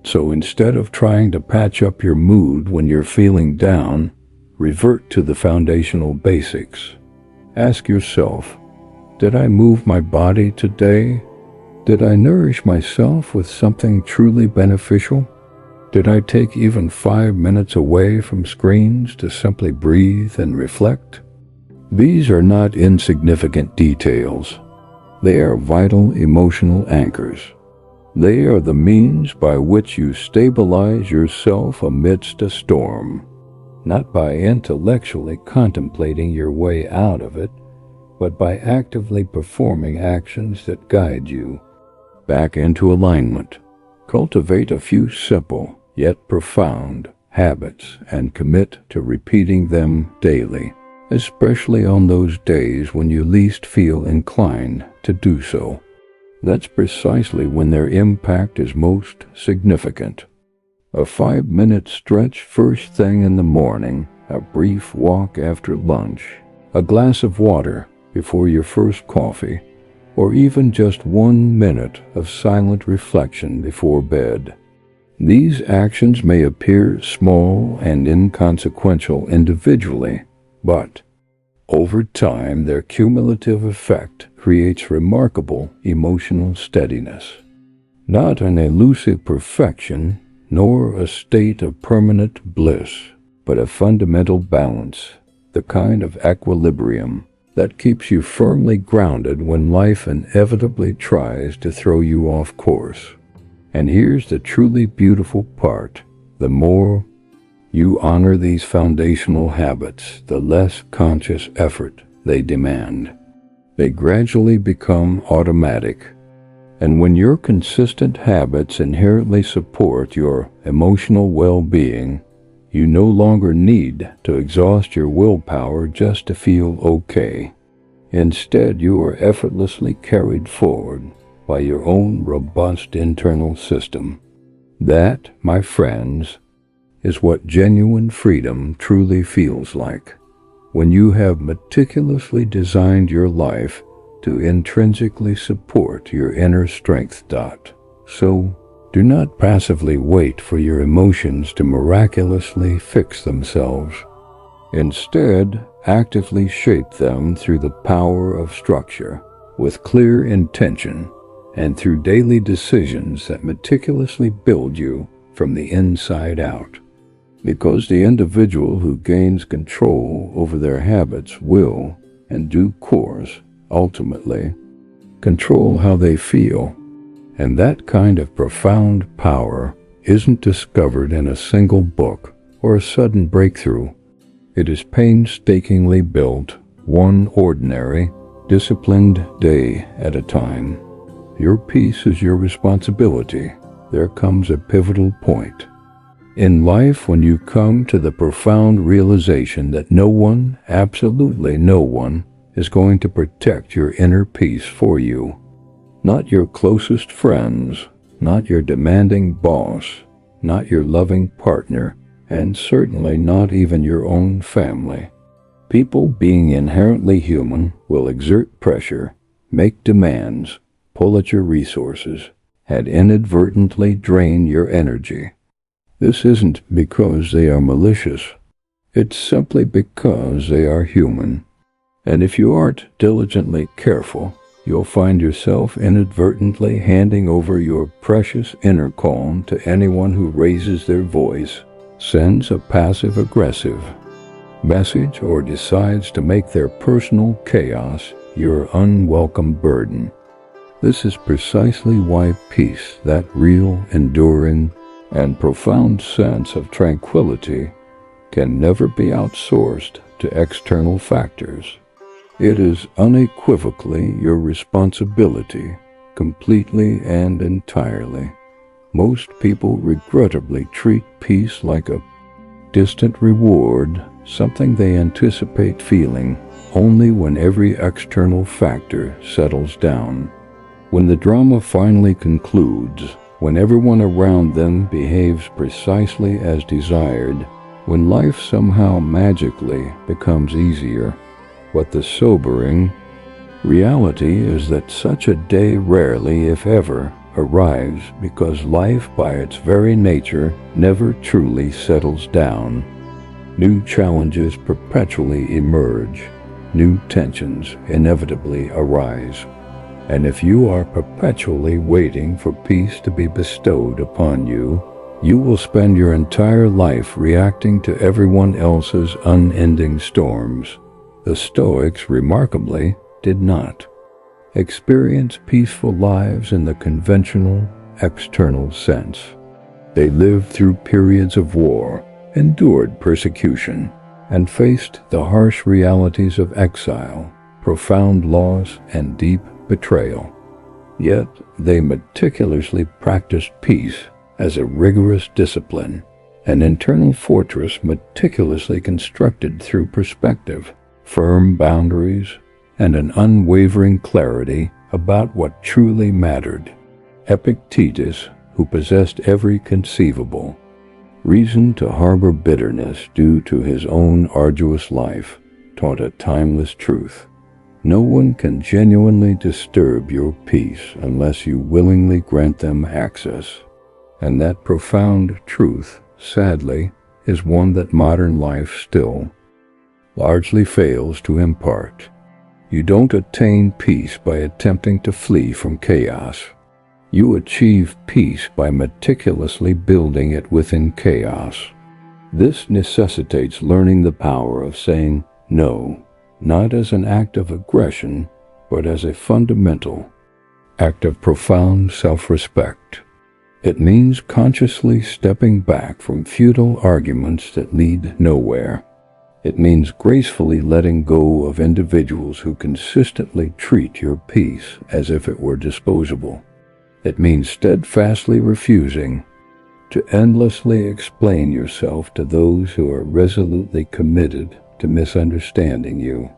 So instead of trying to patch up your mood when you're feeling down, revert to the foundational basics. Ask yourself, did I move my body today? Did I nourish myself with something truly beneficial? Did I take even 5 minutes away from screens to simply breathe and reflect? These are not insignificant details. They are vital emotional anchors. They are the means by which you stabilize yourself amidst a storm, not by intellectually contemplating your way out of it, but by actively performing actions that guide you back into alignment. Cultivate a few simple, yet profound, habits and commit to repeating them daily, especially on those days when you least feel inclined to do so. That's precisely when their impact is most significant. A 5-minute stretch first thing in the morning, a brief walk after lunch, a glass of water before your first coffee, or even just 1 minute of silent reflection before bed. These actions may appear small and inconsequential individually, but over time their cumulative effect creates remarkable emotional steadiness. Not an elusive perfection, nor a state of permanent bliss, but a fundamental balance, the kind of equilibrium that keeps you firmly grounded when life inevitably tries to throw you off course. And here's the truly beautiful part. The more you honor these foundational habits, the less conscious effort they demand. They gradually become automatic. And when your consistent habits inherently support your emotional well-being, you no longer need to exhaust your willpower just to feel okay. Instead, you are effortlessly carried forward by your own robust internal system. That, my friends, is what genuine freedom truly feels like, when you have meticulously designed your life to intrinsically support your inner strength. So, do not passively wait for your emotions to miraculously fix themselves. Instead, actively shape them through the power of structure, with clear intention, and through daily decisions that meticulously build you from the inside out. Because the individual who gains control over their habits will, in due course, ultimately, control how they feel. And that kind of profound power isn't discovered in a single book or a sudden breakthrough. It is painstakingly built, one ordinary, disciplined day at a time. Your peace is your responsibility. There comes a pivotal point in life when you come to the profound realization that no one, absolutely no one, is going to protect your inner peace for you. Not your closest friends, not your demanding boss, not your loving partner, and certainly not even your own family. People, being inherently human, will exert pressure, make demands, pull at your resources, and inadvertently drain your energy. This isn't because they are malicious. It's simply because they are human. And if you aren't diligently careful, you'll find yourself inadvertently handing over your precious inner calm to anyone who raises their voice, sends a passive-aggressive message, or decides to make their personal chaos your unwelcome burden. This is precisely why peace, that real, enduring, and profound sense of tranquility, can never be outsourced to external factors. It is unequivocally your responsibility, completely and entirely. Most people regrettably treat peace like a distant reward, something they anticipate feeling only when every external factor settles down. When the drama finally concludes, when everyone around them behaves precisely as desired, when life somehow magically becomes easier, what the sobering reality is that such a day rarely, if ever, arrives, because life by its very nature never truly settles down. New challenges perpetually emerge, new tensions inevitably arise. And if you are perpetually waiting for peace to be bestowed upon you, you will spend your entire life reacting to everyone else's unending storms. The Stoics, remarkably, did not experience peaceful lives in the conventional, external sense. They lived through periods of war, endured persecution, and faced the harsh realities of exile, profound loss, and deep betrayal. Yet they meticulously practiced peace as a rigorous discipline, an internal fortress meticulously constructed through perspective, firm boundaries, and an unwavering clarity about what truly mattered. Epictetus, who possessed every conceivable reason to harbor bitterness due to his own arduous life, taught a timeless truth. No one can genuinely disturb your peace unless you willingly grant them access. And that profound truth, sadly, is one that modern life still largely fails to impart. You don't attain peace by attempting to flee from chaos. You achieve peace by meticulously building it within chaos. This necessitates learning the power of saying no, not as an act of aggression, but as a fundamental act of profound self-respect. It means consciously stepping back from futile arguments that lead nowhere. It means gracefully letting go of individuals who consistently treat your peace as if it were disposable. It means steadfastly refusing to endlessly explain yourself to those who are resolutely committed to misunderstanding you.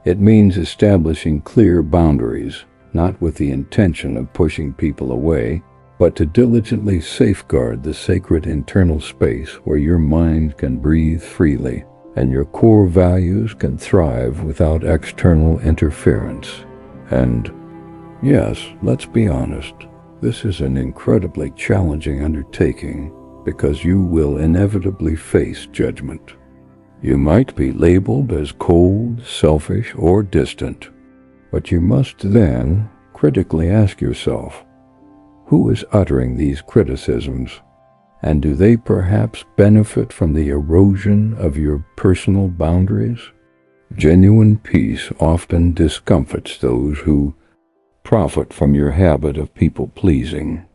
It means establishing clear boundaries, not with the intention of pushing people away, but to diligently safeguard the sacred internal space where your mind can breathe freely and your core values can thrive without external interference. And yes, let's be honest, this is an incredibly challenging undertaking because you will inevitably face judgment. You might be labeled as cold, selfish, or distant, but you must then critically ask yourself, who is uttering these criticisms, and do they perhaps benefit from the erosion of your personal boundaries? Genuine peace often discomfits those who profit from your habit of people-pleasing.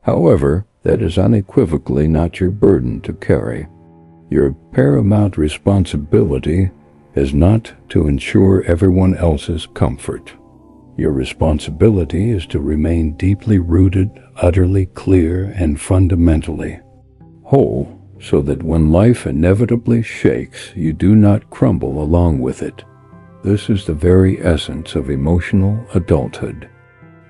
However, that is unequivocally not your burden to carry. Your paramount responsibility is not to ensure everyone else's comfort. Your responsibility is to remain deeply rooted, utterly clear, and fundamentally whole, so that when life inevitably shakes, you do not crumble along with it. This is the very essence of emotional adulthood.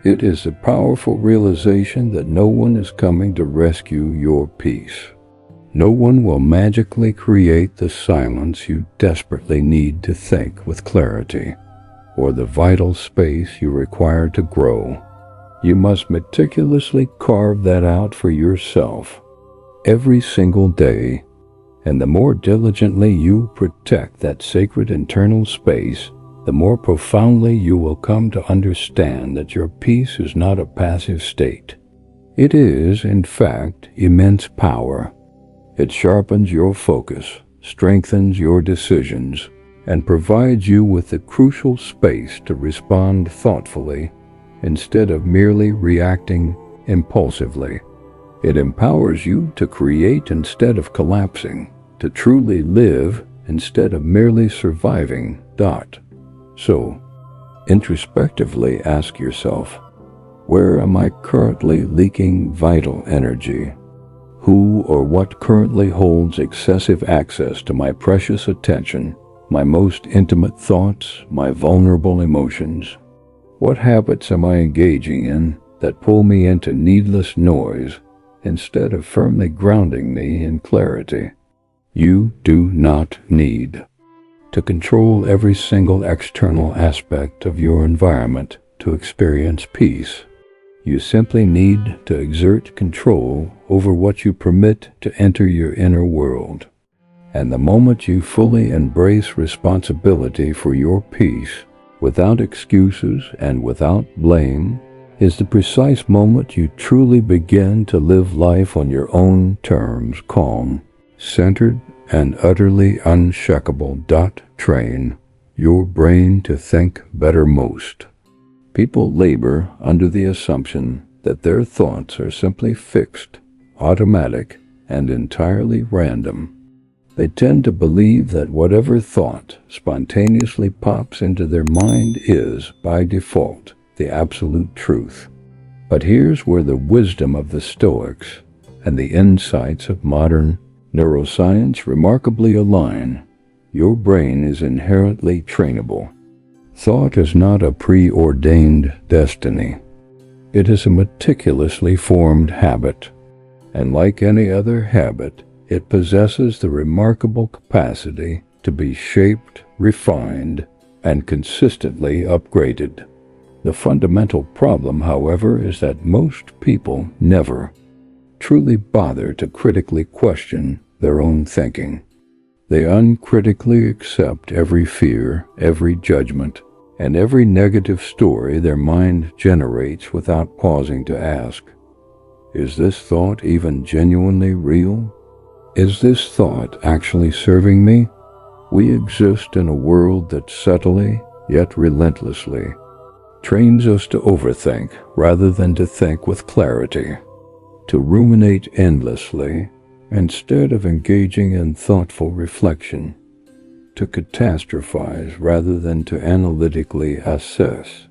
It is a powerful realization that no one is coming to rescue your peace. No one will magically create the silence you desperately need to think with clarity, or the vital space you require to grow. You must meticulously carve that out for yourself every single day, and the more diligently you protect that sacred internal space, the more profoundly you will come to understand that your peace is not a passive state. It is, in fact, immense power. It sharpens your focus, strengthens your decisions, and provides you with the crucial space to respond thoughtfully instead of merely reacting impulsively. It empowers you to create instead of collapsing, to truly live instead of merely surviving. So, introspectively ask yourself, where am I currently leaking vital energy? Who or what currently holds excessive access to my precious attention, my most intimate thoughts, my vulnerable emotions? What habits am I engaging in that pull me into needless noise instead of firmly grounding me in clarity? You do not need to control every single external aspect of your environment to experience peace. You simply need to exert control over what you permit to enter your inner world. And the moment you fully embrace responsibility for your peace, without excuses and without blame, is the precise moment you truly begin to live life on your own terms, calm, centered, and utterly unshakable. Train your brain to think better. Most people labor under the assumption that their thoughts are simply fixed, automatic, and entirely random. They tend to believe that whatever thought spontaneously pops into their mind is, by default, the absolute truth. But here's where the wisdom of the Stoics and the insights of modern neuroscience remarkably align. Your brain is inherently trainable. Thought is not a preordained destiny. It is a meticulously formed habit, and like any other habit, it possesses the remarkable capacity to be shaped, refined, and consistently upgraded. The fundamental problem, however, is that most people never truly bother to critically question their own thinking. They uncritically accept every fear, every judgment, and every negative story their mind generates without pausing to ask, is this thought even genuinely real? Is this thought actually serving me? We exist in a world that subtly, yet relentlessly, trains us to overthink rather than to think with clarity, to ruminate endlessly instead of engaging in thoughtful reflection, to catastrophize rather than to analytically assess.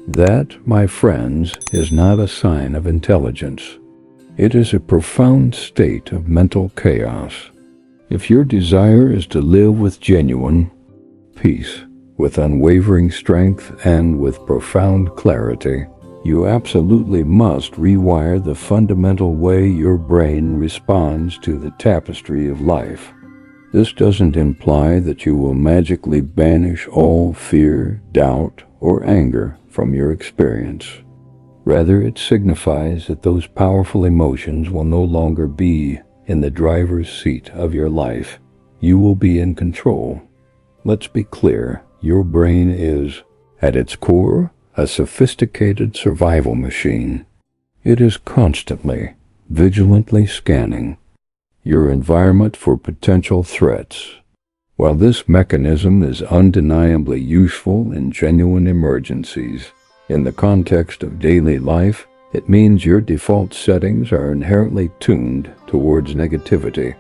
That, my friends, is not a sign of intelligence. It is a profound state of mental chaos. If your desire is to live with genuine peace, with unwavering strength, and with profound clarity, you absolutely must rewire the fundamental way your brain responds to the tapestry of life. This doesn't imply that you will magically banish all fear, doubt, or anger from your experience. Rather, it signifies that those powerful emotions will no longer be in the driver's seat of your life. You will be in control. Let's be clear, your brain is, at its core, a sophisticated survival machine. It is constantly, vigilantly scanning your environment for potential threats. While this mechanism is undeniably useful in genuine emergencies, in the context of daily life, it means your default settings are inherently tuned towards negativity.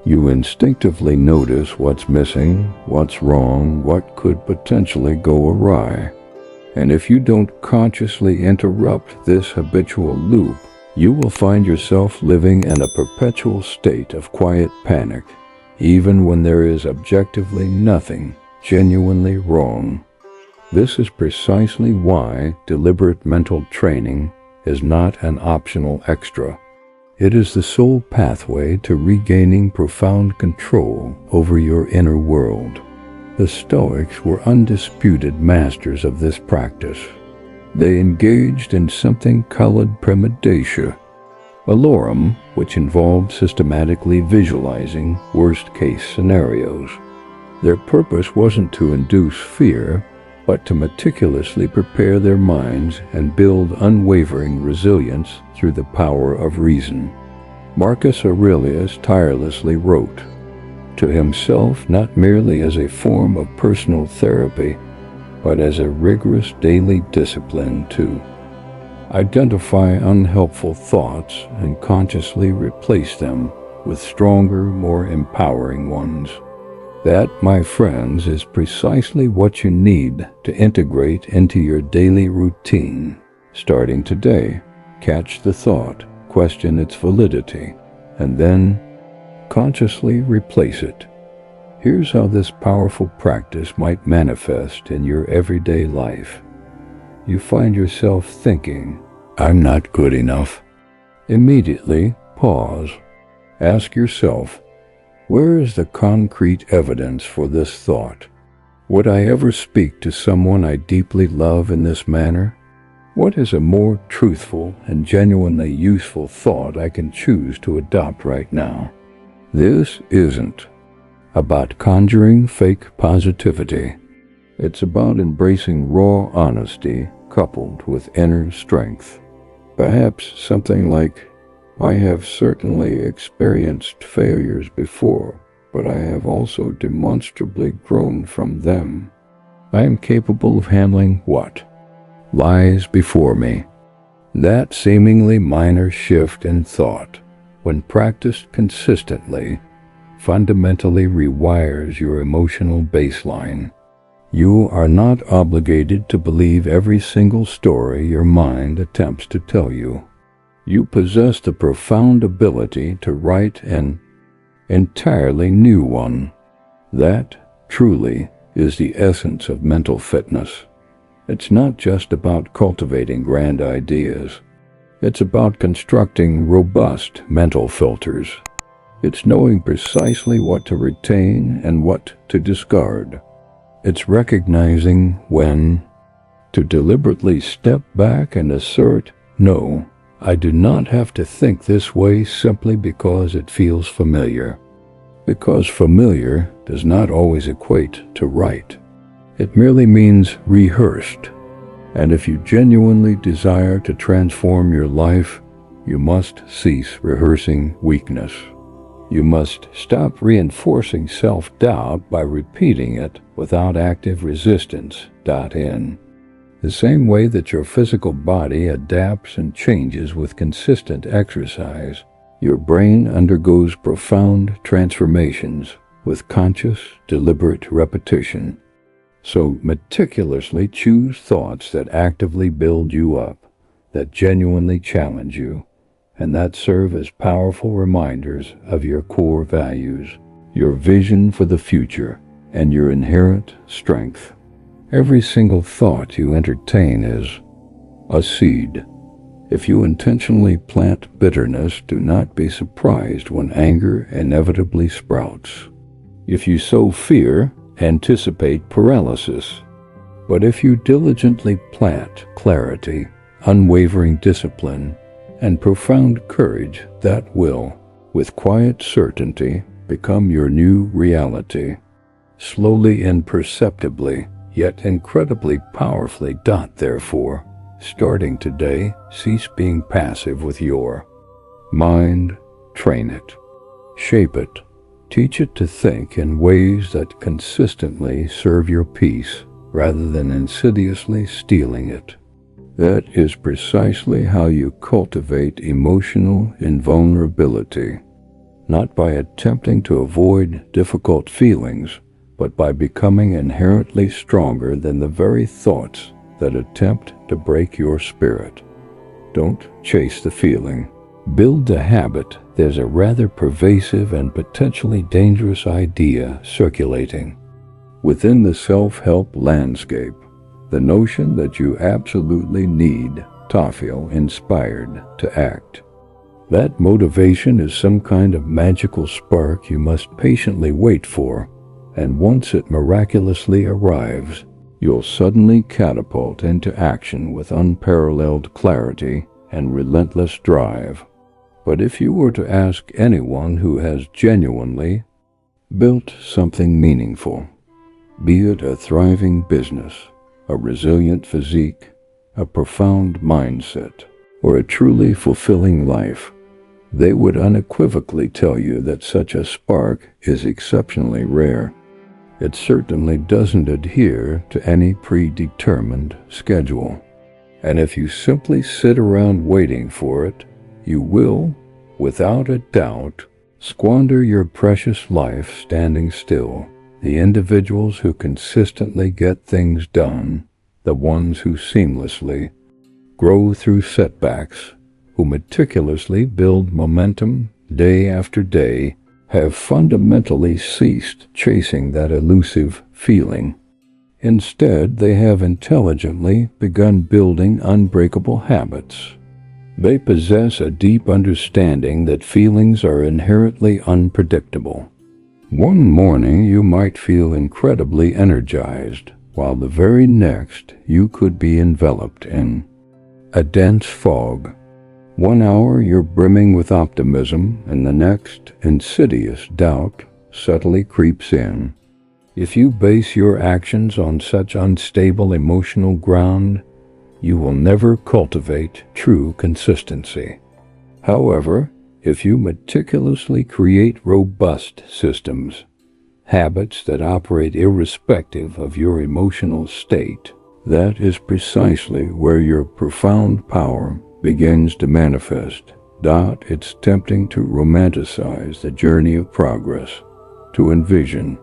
You instinctively notice what's missing, what's wrong, what could potentially go awry. And if you don't consciously interrupt this habitual loop, you will find yourself living in a perpetual state of quiet panic, even when there is objectively nothing genuinely wrong. This is precisely why deliberate mental training is not an optional extra. It is the sole pathway to regaining profound control over your inner world. The Stoics were undisputed masters of this practice. They engaged in something called premeditatio, a lorem which involved systematically visualizing worst-case scenarios. Their purpose wasn't to induce fear, but to meticulously prepare their minds and build unwavering resilience through the power of reason. Marcus Aurelius tirelessly wrote, to himself not merely as a form of personal therapy, but as a rigorous daily discipline to identify unhelpful thoughts and consciously replace them with stronger, more empowering ones. That, my friends, is precisely what you need to integrate into your daily routine. Starting today, catch the thought, question its validity, and then consciously replace it. Here's how this powerful practice might manifest in your everyday life. You find yourself thinking, "I'm not good enough." Immediately pause. Ask yourself, where is the concrete evidence for this thought? Would I ever speak to someone I deeply love in this manner? What is a more truthful and genuinely useful thought I can choose to adopt right now? This isn't about conjuring fake positivity. It's about embracing raw honesty coupled with inner strength. Perhaps something like, "I have certainly experienced failures before, but I have also demonstrably grown from them. I am capable of handling what lies before me." That seemingly minor shift in thought, when practiced consistently, fundamentally rewires your emotional baseline. You are not obligated to believe every single story your mind attempts to tell you. You possess the profound ability to write an entirely new one. That, truly, is the essence of mental fitness. It's not just about cultivating grand ideas. It's about constructing robust mental filters. It's knowing precisely what to retain and what to discard. It's recognizing when to deliberately step back and assert, "No, I do not have to think this way simply because it feels familiar." Because familiar does not always equate to right. It merely means rehearsed. And if you genuinely desire to transform your life, you must cease rehearsing weakness. You must stop reinforcing self-doubt by repeating it without active resistance. In the same way that your physical body adapts and changes with consistent exercise, your brain undergoes profound transformations with conscious, deliberate repetition. So meticulously choose thoughts that actively build you up, that genuinely challenge you, and that serve as powerful reminders of your core values, your vision for the future, and your inherent strength. Every single thought you entertain is a seed. If you intentionally plant bitterness, do not be surprised when anger inevitably sprouts. If you sow fear, anticipate paralysis. But if you diligently plant clarity, unwavering discipline, and profound courage, that will, with quiet certainty, become your new reality. Slowly and perceptibly, yet incredibly powerfully. Therefore, starting today, cease being passive with your mind. Train it. Shape it. Teach it to think in ways that consistently serve your peace, rather than insidiously stealing it. That is precisely how you cultivate emotional invulnerability, not by attempting to avoid difficult feelings, but by becoming inherently stronger than the very thoughts that attempt to break your spirit. Don't chase the feeling. Build the habit. There's a rather pervasive and potentially dangerous idea circulating within the self-help landscape, the notion that you absolutely need to feel inspired to act. That motivation is some kind of magical spark you must patiently wait for, and once it miraculously arrives, you'll suddenly catapult into action with unparalleled clarity and relentless drive. But if you were to ask anyone who has genuinely built something meaningful, be it a thriving business, a resilient physique, a profound mindset, or a truly fulfilling life, they would unequivocally tell you that such a spark is exceptionally rare. It certainly doesn't adhere to any predetermined schedule. And if you simply sit around waiting for it, you will, without a doubt, squander your precious life standing still. The individuals who consistently get things done, the ones who seamlessly grow through setbacks, who meticulously build momentum, day after day, have fundamentally ceased chasing that elusive feeling. Instead, they have intelligently begun building unbreakable habits. They possess a deep understanding that feelings are inherently unpredictable. One morning you might feel incredibly energized, while the very next you could be enveloped in a dense fog. 1 hour you're brimming with optimism, and the next insidious doubt subtly creeps in. If you base your actions on such unstable emotional ground, you will never cultivate true consistency. However, if you meticulously create robust systems, habits that operate irrespective of your emotional state, that is precisely where your profound power begins to manifest. It's tempting to romanticize the journey of progress, to envision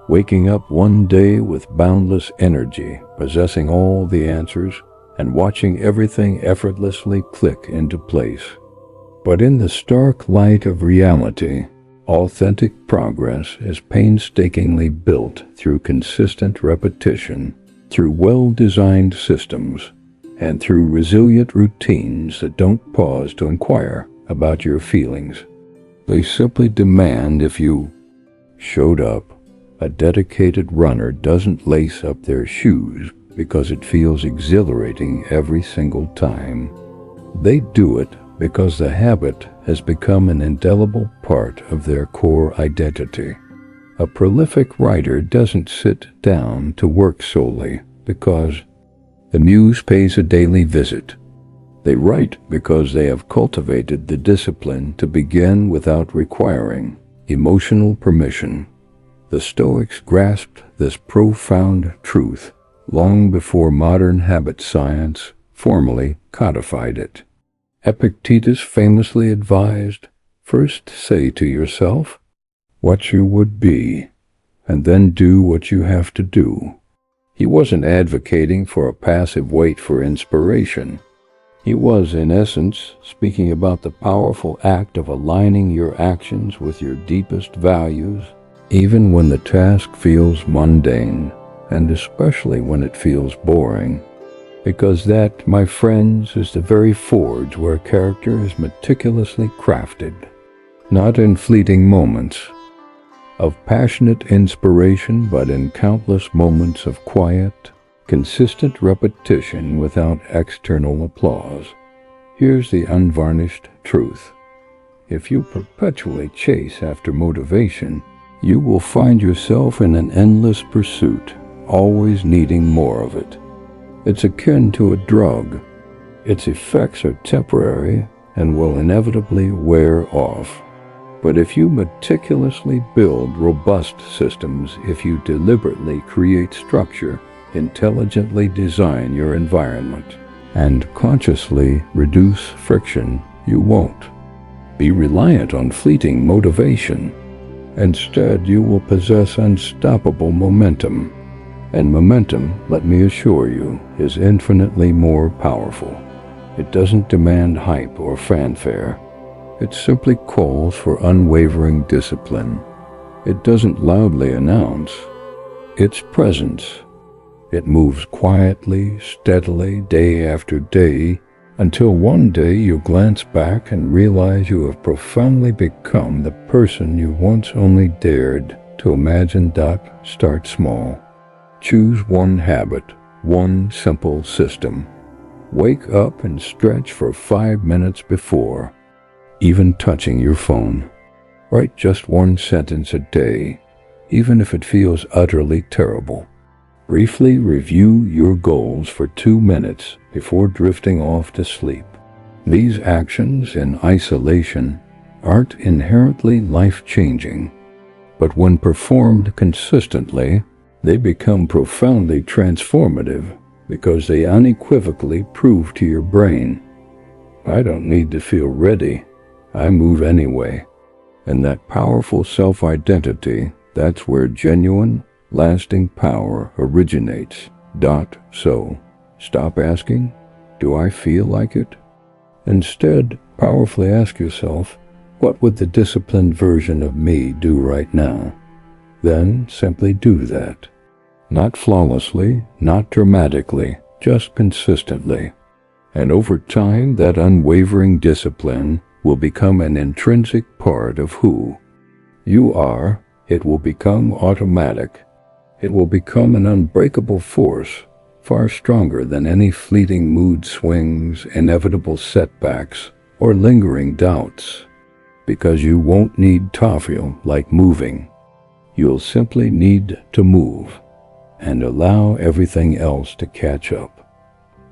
waking up one day with boundless energy, possessing all the answers, and watching everything effortlessly click into place. But in the stark light of reality, authentic progress is painstakingly built through consistent repetition, through well-designed systems, and through resilient routines that don't pause to inquire about your feelings. They simply demand if you showed up. A dedicated runner doesn't lace up their shoes because it feels exhilarating every single time. They do it because the habit has become an indelible part of their core identity. A prolific writer doesn't sit down to work solely because the muse pays a daily visit. They write because they have cultivated the discipline to begin without requiring emotional permission. The Stoics grasped this profound truth long before modern habit science formally codified it. Epictetus famously advised, "First say to yourself what you would be, and then do what you have to do." He wasn't advocating for a passive wait for inspiration. He was, in essence, speaking about the powerful act of aligning your actions with your deepest values, even when the task feels mundane, and especially when it feels boring. Because that, my friends, is the very forge where character is meticulously crafted, not in fleeting moments of passionate inspiration, but in countless moments of quiet, consistent repetition without external applause. Here's the unvarnished truth. If you perpetually chase after motivation, you will find yourself in an endless pursuit, always needing more of it. It's akin to a drug. Its effects are temporary and will inevitably wear off. But if you meticulously build robust systems, if you deliberately create structure, intelligently design your environment, and consciously reduce friction, you won't be reliant on fleeting motivation. Instead, you will possess unstoppable momentum. And momentum, let me assure you, is infinitely more powerful. It doesn't demand hype or fanfare. It simply calls for unwavering discipline. It doesn't loudly announce its presence. It moves quietly, steadily, day after day, until one day you glance back and realize you have profoundly become the person you once only dared to imagine. Start small. Choose one habit, one simple system. Wake up and stretch for 5 minutes before even touching your phone. Write just one sentence a day, even if it feels utterly terrible. Briefly review your goals for 2 minutes before drifting off to sleep. These actions in isolation aren't inherently life-changing, but when performed consistently, they become profoundly transformative because they unequivocally prove to your brain, I don't need to feel ready, I move anyway. And that powerful self-identity, that's where genuine, lasting power originates. So, stop asking, do I feel like it? Instead, powerfully ask yourself, What would the disciplined version of me do right now? Then simply do that. Not flawlessly, not dramatically, just consistently. And over time, that unwavering discipline will become an intrinsic part of who you are. It will become automatic. It will become an unbreakable force, far stronger than any fleeting mood swings, inevitable setbacks, or lingering doubts. Because you won't need to feel like moving. You'll simply need to move and allow everything else to catch up.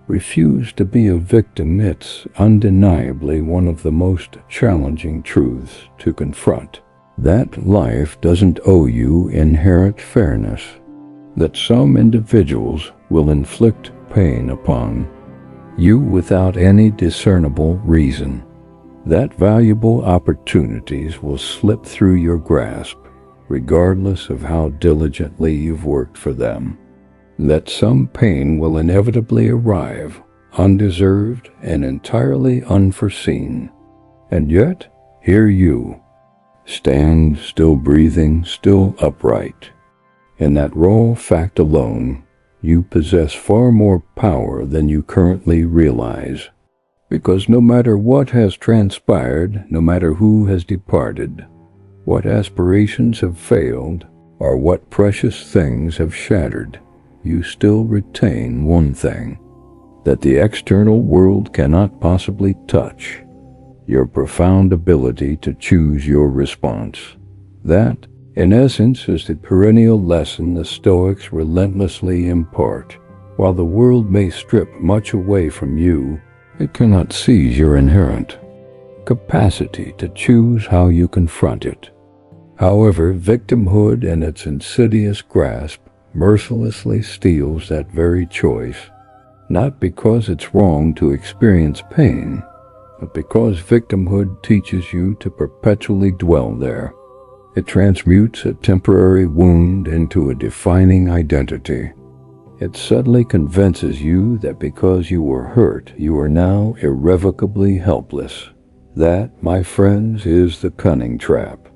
Refuse to be a victim. It's undeniably one of the most challenging truths to confront. That life doesn't owe you inherent fairness. That some individuals will inflict pain upon you without any discernible reason. That valuable opportunities will slip through your grasp, regardless of how diligently you've worked for them. That some pain will inevitably arrive, undeserved and entirely unforeseen. And yet, here you stand, still breathing, still upright. In that raw fact alone, you possess far more power than you currently realize. Because no matter what has transpired, no matter who has departed, what aspirations have failed, or what precious things have shattered, you still retain one thing that the external world cannot possibly touch: your profound ability to choose your response. That, in essence, is the perennial lesson the Stoics relentlessly impart. While the world may strip much away from you, it cannot seize your inherent capacity to choose how you confront it. However, victimhood and its insidious grasp mercilessly steals that very choice, not because it's wrong to experience pain, but because victimhood teaches you to perpetually dwell there. It transmutes a temporary wound into a defining identity. It subtly convinces you that because you were hurt, you are now irrevocably helpless. That, my friends, is the cunning trap.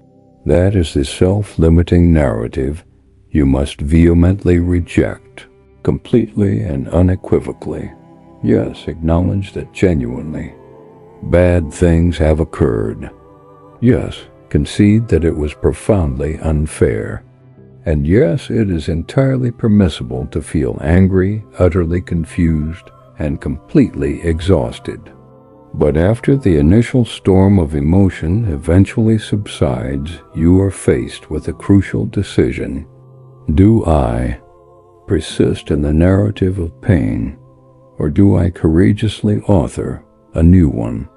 That is the self-limiting narrative you must vehemently reject, completely and unequivocally. Yes, acknowledge that genuinely bad things have occurred. Yes, concede that it was profoundly unfair. And yes, it is entirely permissible to feel angry, utterly confused, and completely exhausted. But after the initial storm of emotion eventually subsides, you are faced with a crucial decision. Do I persist in the narrative of pain, or do I courageously author a new one?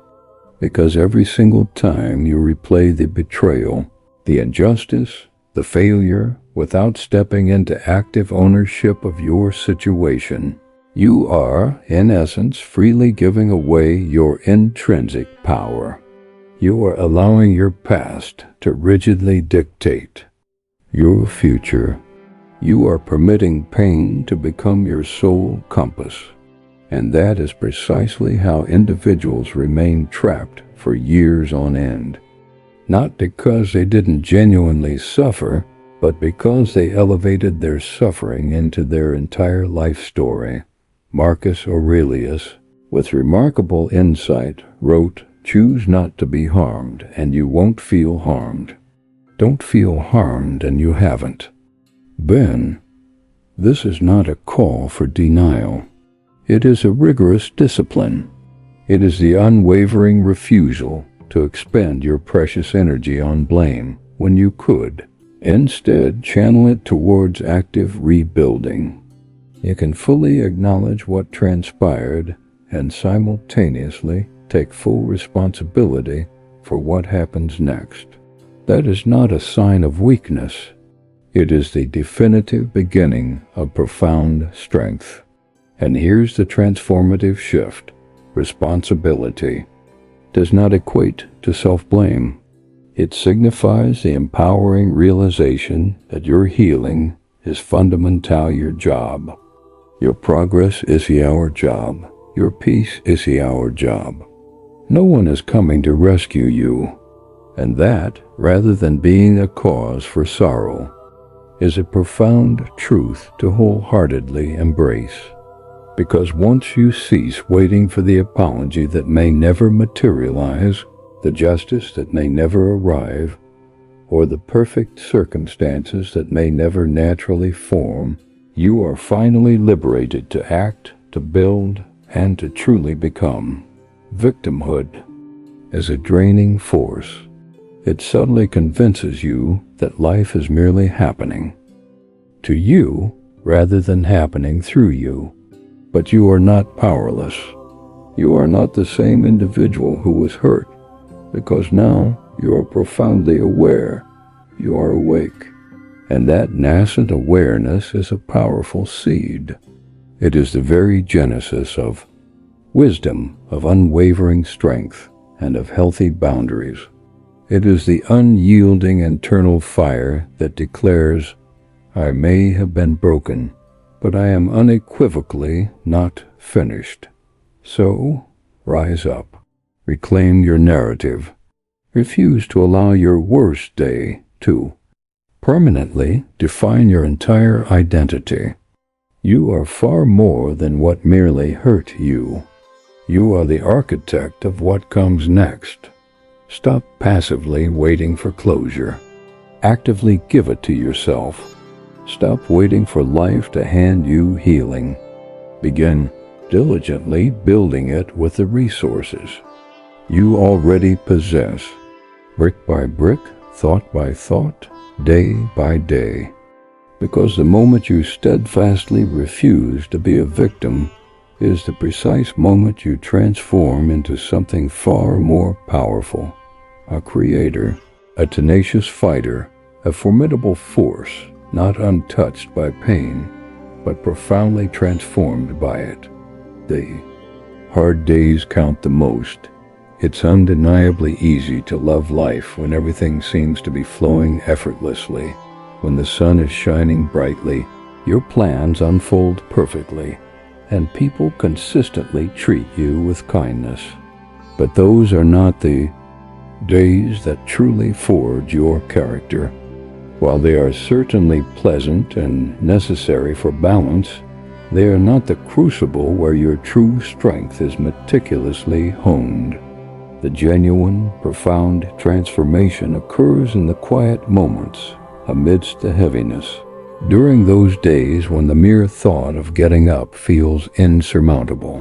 Because every single time you replay the betrayal, the injustice, the failure, without stepping into active ownership of your situation, you are, in essence, freely giving away your intrinsic power. You are allowing your past to rigidly dictate your future. You are permitting pain to become your sole compass. And that is precisely how individuals remain trapped for years on end. Not because they didn't genuinely suffer, but because they elevated their suffering into their entire life story. Marcus Aurelius, with remarkable insight, wrote, "Choose not to be harmed, and you won't feel harmed. Don't feel harmed, and you haven't." Ben, this is not a call for denial. It is a rigorous discipline. It is the unwavering refusal to expend your precious energy on blame when you could. Instead, channel it towards active rebuilding. You can fully acknowledge what transpired and simultaneously take full responsibility for what happens next. That is not a sign of weakness. It is the definitive beginning of profound strength. And here's the transformative shift. Responsibility does not equate to self-blame. It signifies the empowering realization that your healing is fundamentally your job. Your progress is our job. Your peace is our job. No one is coming to rescue you. And that, rather than being a cause for sorrow, is a profound truth to wholeheartedly embrace. Because once you cease waiting for the apology that may never materialize, the justice that may never arrive, or the perfect circumstances that may never naturally form, you are finally liberated to act, to build, and to truly become. Victimhood is a draining force. It subtly convinces you that life is merely happening to you rather than happening through you. But you are not powerless. You are not the same individual who was hurt, because now you are profoundly aware. You are awake. And that nascent awareness is a powerful seed. It is the very genesis of wisdom, of unwavering strength, and of healthy boundaries. It is the unyielding internal fire that declares, I may have been broken, but I am unequivocally not finished. So, rise up. Reclaim your narrative. Refuse to allow your worst day to permanently define your entire identity. You are far more than what merely hurt you. You are the architect of what comes next. Stop passively waiting for closure. Actively give it to yourself. Stop waiting for life to hand you healing. Begin diligently building it with the resources you already possess, brick by brick, thought by thought, day by day. Because the moment you steadfastly refuse to be a victim is the precise moment you transform into something far more powerful, a creator, a tenacious fighter, a formidable force, not untouched by pain, but profoundly transformed by it. The hard days count the most. It's undeniably easy to love life when everything seems to be flowing effortlessly. When the sun is shining brightly, your plans unfold perfectly, and people consistently treat you with kindness. But those are not the days that truly forge your character. While they are certainly pleasant and necessary for balance, they are not the crucible where your true strength is meticulously honed. The genuine, profound transformation occurs in the quiet moments, amidst the heaviness. During those days when the mere thought of getting up feels insurmountable,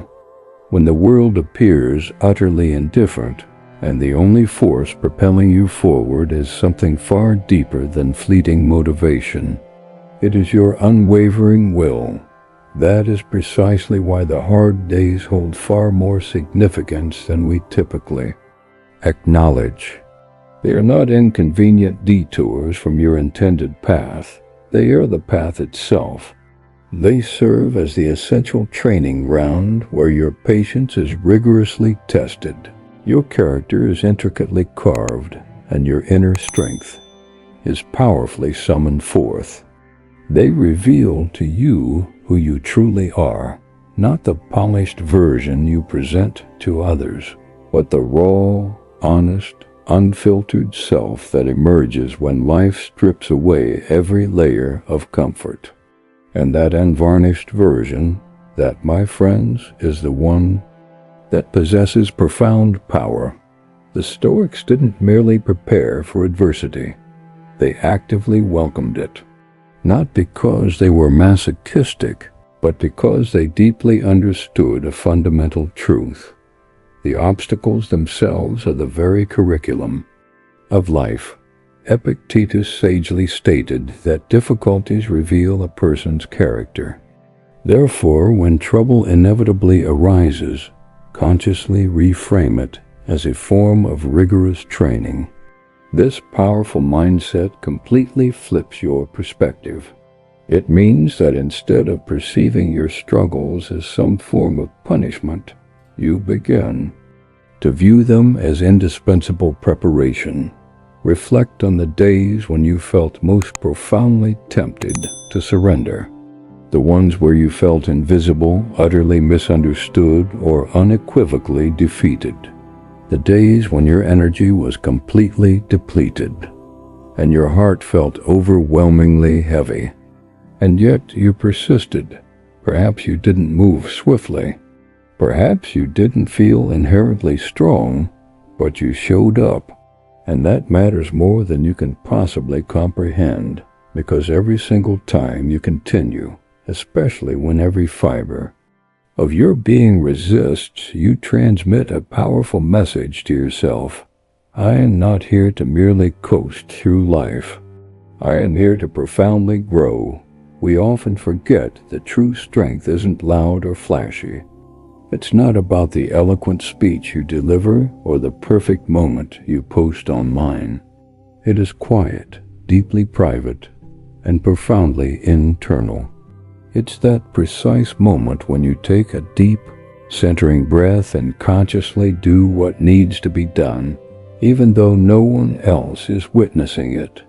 when the world appears utterly indifferent, and the only force propelling you forward is something far deeper than fleeting motivation. It is your unwavering will. That is precisely why the hard days hold far more significance than we typically acknowledge. They are not inconvenient detours from your intended path. They are the path itself. They serve as the essential training ground where your patience is rigorously tested. Your character is intricately carved, and your inner strength is powerfully summoned forth. They reveal to you who you truly are, not the polished version you present to others, but the raw, honest, unfiltered self that emerges when life strips away every layer of comfort. And that unvarnished version, that, my friends, is the one that possesses profound power. The Stoics didn't merely prepare for adversity. They actively welcomed it. Not because they were masochistic, but because they deeply understood a fundamental truth. The obstacles themselves are the very curriculum of life. Epictetus sagely stated that difficulties reveal a person's character. Therefore, when trouble inevitably arises, consciously reframe it as a form of rigorous training. This powerful mindset completely flips your perspective. It means that instead of perceiving your struggles as some form of punishment, you begin to view them as indispensable preparation. Reflect on the days when you felt most profoundly tempted to surrender, the ones where you felt invisible, utterly misunderstood, or unequivocally defeated. The days when your energy was completely depleted, and your heart felt overwhelmingly heavy. And yet you persisted. Perhaps you didn't move swiftly. Perhaps you didn't feel inherently strong, but you showed up. And that matters more than you can possibly comprehend, because every single time you continue, especially when every fiber of your being resists, you transmit a powerful message to yourself. I am not here to merely coast through life. I am here to profoundly grow. We often forget that true strength isn't loud or flashy. It's not about the eloquent speech you deliver or the perfect moment you post online. It is quiet, deeply private, and profoundly internal. It's that precise moment when you take a deep, centering breath and consciously do what needs to be done, even though no one else is witnessing it.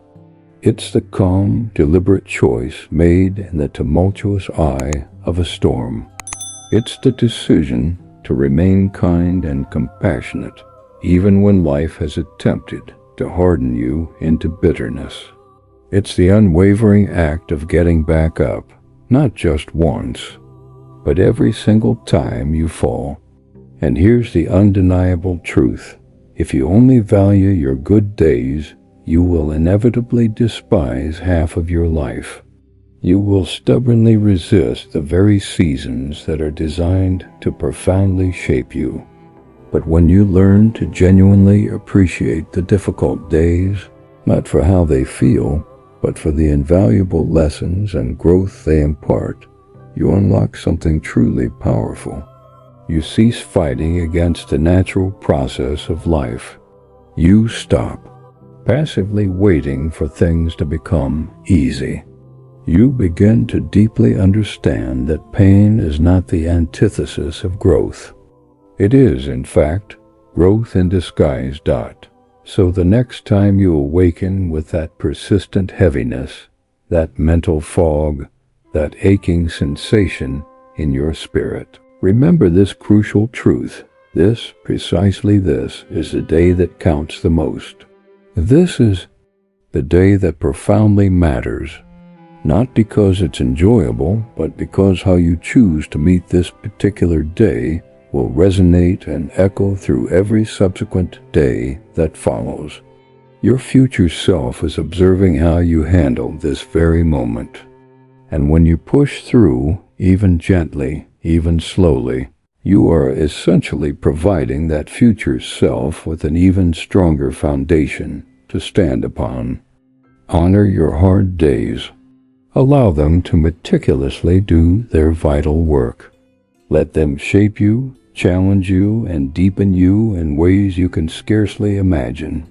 It's the calm, deliberate choice made in the tumultuous eye of a storm. It's the decision to remain kind and compassionate, even when life has attempted to harden you into bitterness. It's the unwavering act of getting back up, not just once, but every single time you fall. And here's the undeniable truth. If you only value your good days, you will inevitably despise half of your life. You will stubbornly resist the very seasons that are designed to profoundly shape you. But when you learn to genuinely appreciate the difficult days, not for how they feel, but for the invaluable lessons and growth they impart, you unlock something truly powerful. You cease fighting against the natural process of life. You stop passively waiting for things to become easy. You begin to deeply understand that pain is not the antithesis of growth. It is, in fact, growth in disguise. So the next time you awaken with that persistent heaviness, that mental fog, that aching sensation in your spirit, remember this crucial truth. Precisely this, is the day that counts the most. This is the day that profoundly matters. Not because it's enjoyable, but because how you choose to meet this particular day will resonate and echo through every subsequent day that follows. Your future self is observing how you handle this very moment. And when you push through, even gently, even slowly, you are essentially providing that future self with an even stronger foundation to stand upon. Honor your hard days. Allow them to meticulously do their vital work. Let them shape you, challenge you, and deepen you in ways you can scarcely imagine.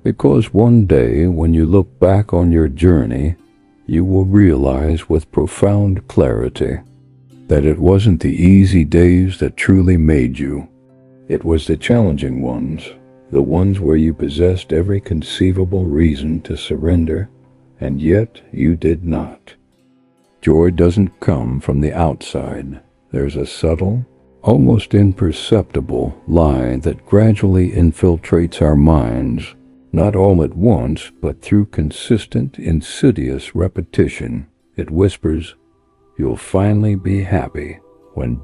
Because one day, when you look back on your journey, you will realize with profound clarity that it wasn't the easy days that truly made you. It was the challenging ones, the ones where you possessed every conceivable reason to surrender, and yet you did not. Joy doesn't come from the outside. There's a subtle, almost imperceptible lie that gradually infiltrates our minds, not all at once, but through consistent, insidious repetition. It whispers, "You'll finally be happy when ...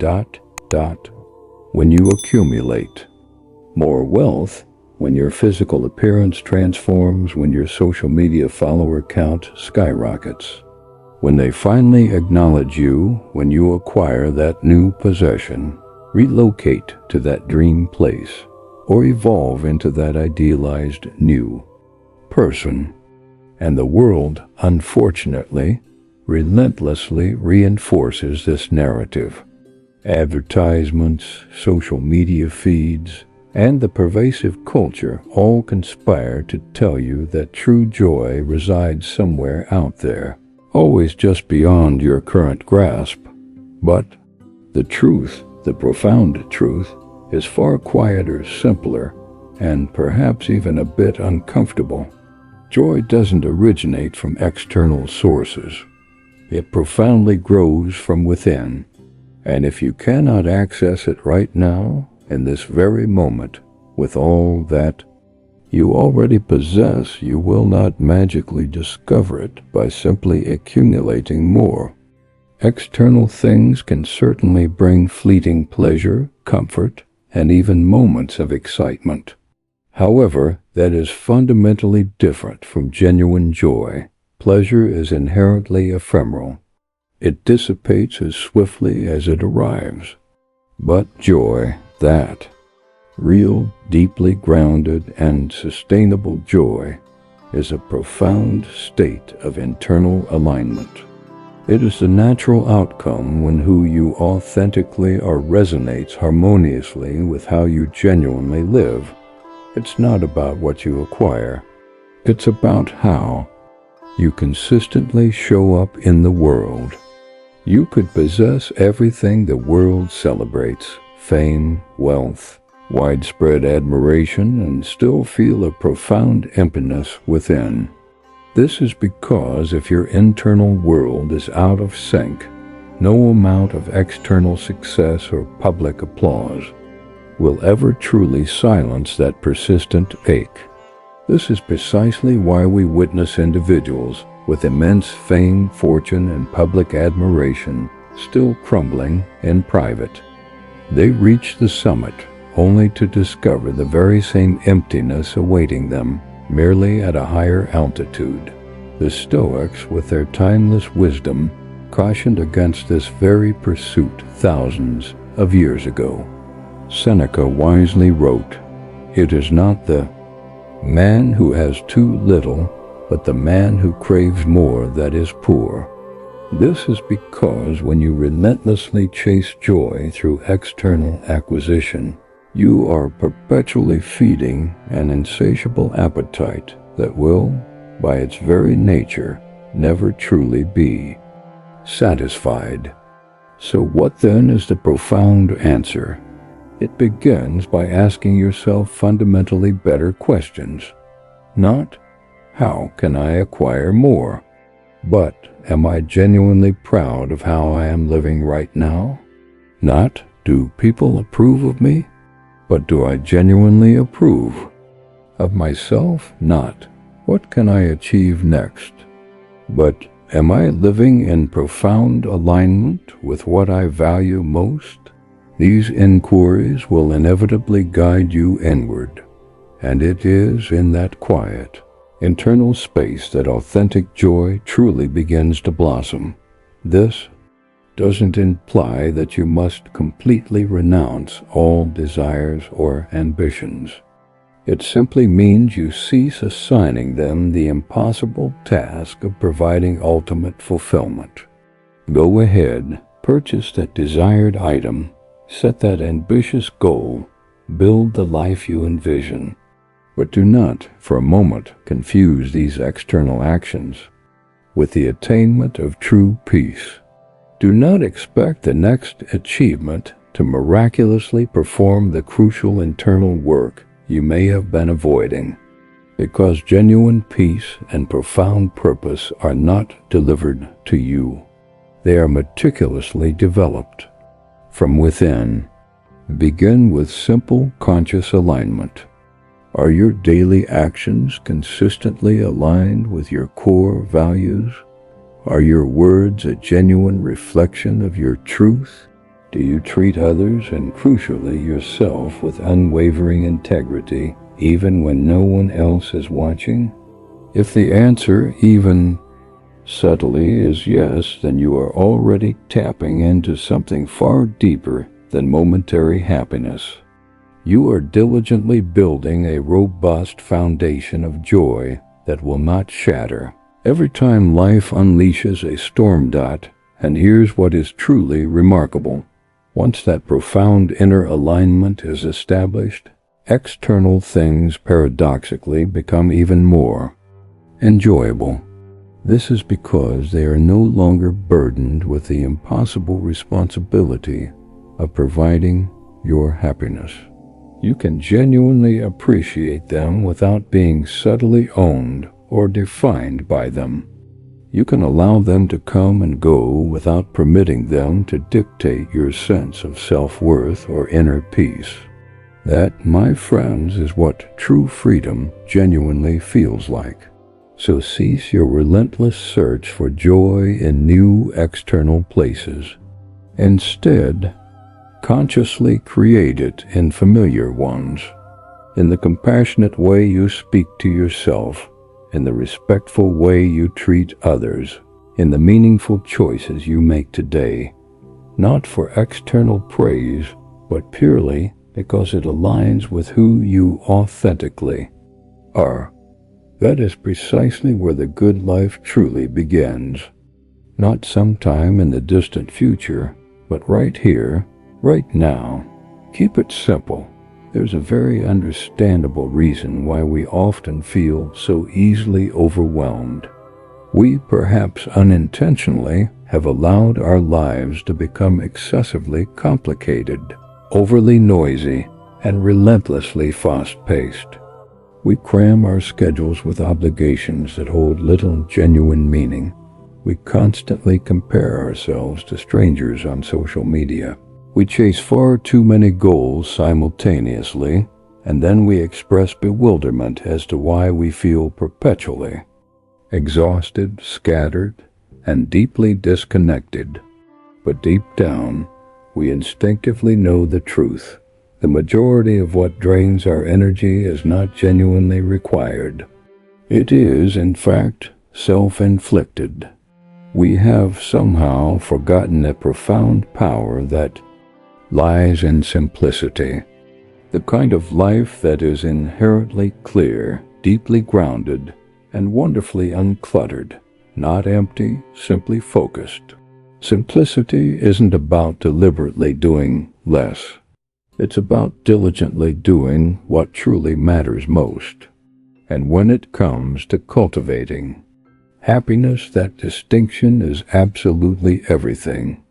when you accumulate more wealth, when your physical appearance transforms, when your social media follower count skyrockets, when they finally acknowledge you, when you acquire that new possession, relocate to that dream place, or evolve into that idealized new person." And the world, unfortunately, relentlessly reinforces this narrative. Advertisements, social media feeds, and the pervasive culture all conspire to tell you that true joy resides somewhere out there, always just beyond your current grasp. But the truth, the profound truth, is far quieter, simpler, and perhaps even a bit uncomfortable. Joy doesn't originate from external sources. It profoundly grows from within. And if you cannot access it right now, in this very moment, with all that you already possess. You will not magically discover it by simply accumulating more. External things can certainly bring fleeting pleasure, comfort, and even moments of excitement. However, that is fundamentally different from genuine joy. Pleasure is inherently ephemeral. It dissipates as swiftly as it arrives. But joy, that real, deeply grounded, and sustainable joy, is a profound state of internal alignment. It is the natural outcome when who you authentically are resonates harmoniously with how you genuinely live. It's not about what you acquire. It's about how you consistently show up in the world. You could possess everything the world celebrates, fame, wealth, widespread admiration, and still feel a profound emptiness within. This is because if your internal world is out of sync, no amount of external success or public applause will ever truly silence that persistent ache. This is precisely why we witness individuals with immense fame, fortune, and public admiration still crumbling in private. They reach the summit only to discover the very same emptiness awaiting them, merely at a higher altitude. The Stoics, with their timeless wisdom, cautioned against this very pursuit thousands of years ago. Seneca wisely wrote, "It is not the man who has too little, but the man who craves more that is poor." This is because when you relentlessly chase joy through external acquisition, you are perpetually feeding an insatiable appetite that will, by its very nature, never truly be satisfied. So what then is the profound answer? It begins by asking yourself fundamentally better questions. Not, how can I acquire more? But, am I genuinely proud of how I am living right now? Not, do people approve of me? But do I genuinely approve of myself? Not, what can I achieve next? But, am I living in profound alignment with what I value most? These inquiries will inevitably guide you inward, and it is in that quiet, internal space that authentic joy truly begins to blossom. This doesn't imply that you must completely renounce all desires or ambitions. It simply means you cease assigning them the impossible task of providing ultimate fulfillment. Go ahead, purchase that desired item, set that ambitious goal, build the life you envision. But do not, for a moment, confuse these external actions with the attainment of true peace. Do not expect the next achievement to miraculously perform the crucial internal work you may have been avoiding, because genuine peace and profound purpose are not delivered to you. They are meticulously developed from within. Begin with simple conscious alignment. Are your daily actions consistently aligned with your core values? Are your words a genuine reflection of your truth? Do you treat others and crucially yourself with unwavering integrity, even when no one else is watching? If the answer, even subtly, is yes, then you are already tapping into something far deeper than momentary happiness. You are diligently building a robust foundation of joy that will not shatter every time life unleashes a storm dot. And here's what is truly remarkable. Once that profound inner alignment is established, external things paradoxically become even more enjoyable. This is because they are no longer burdened with the impossible responsibility of providing your happiness. You can genuinely appreciate them without being subtly owned or defined by them. You can allow them to come and go without permitting them to dictate your sense of self-worth or inner peace. That, my friends, is what true freedom genuinely feels like. So cease your relentless search for joy in new external places. Instead, consciously create it in familiar ones, in the compassionate way you speak to yourself, in the respectful way you treat others, in the meaningful choices you make today, not for external praise, but purely because it aligns with who you authentically are. That is precisely where the good life truly begins. Not sometime in the distant future, but right here, right now. Keep it simple. There's a very understandable reason why we often feel so easily overwhelmed. We, perhaps unintentionally, have allowed our lives to become excessively complicated, overly noisy, and relentlessly fast-paced. We cram our schedules with obligations that hold little genuine meaning. We constantly compare ourselves to strangers on social media. We chase far too many goals simultaneously, and then we express bewilderment as to why we feel perpetually exhausted, scattered, and deeply disconnected. But deep down, we instinctively know the truth. The majority of what drains our energy is not genuinely required. It is, in fact, self-inflicted. We have somehow forgotten the profound power that lies in simplicity, the kind of life that is inherently clear, deeply grounded, and wonderfully uncluttered, not empty, simply focused. Simplicity isn't about deliberately doing less. It's about diligently doing what truly matters most. And when it comes to cultivating happiness, that distinction is absolutely everything.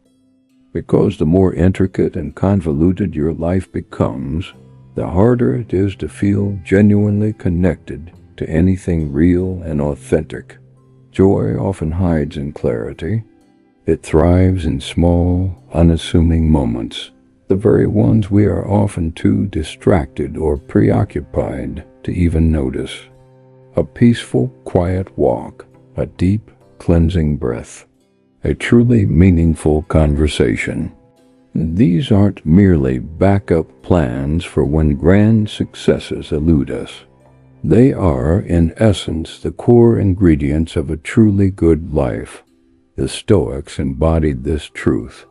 Because the more intricate and convoluted your life becomes, the harder it is to feel genuinely connected to anything real and authentic. Joy often hides in clarity. It thrives in small, unassuming moments, the very ones we are often too distracted or preoccupied to even notice. A peaceful, quiet walk, a deep, cleansing breath, a truly meaningful conversation. These aren't merely backup plans for when grand successes elude us. They are, in essence, the core ingredients of a truly good life. The Stoics embodied this truth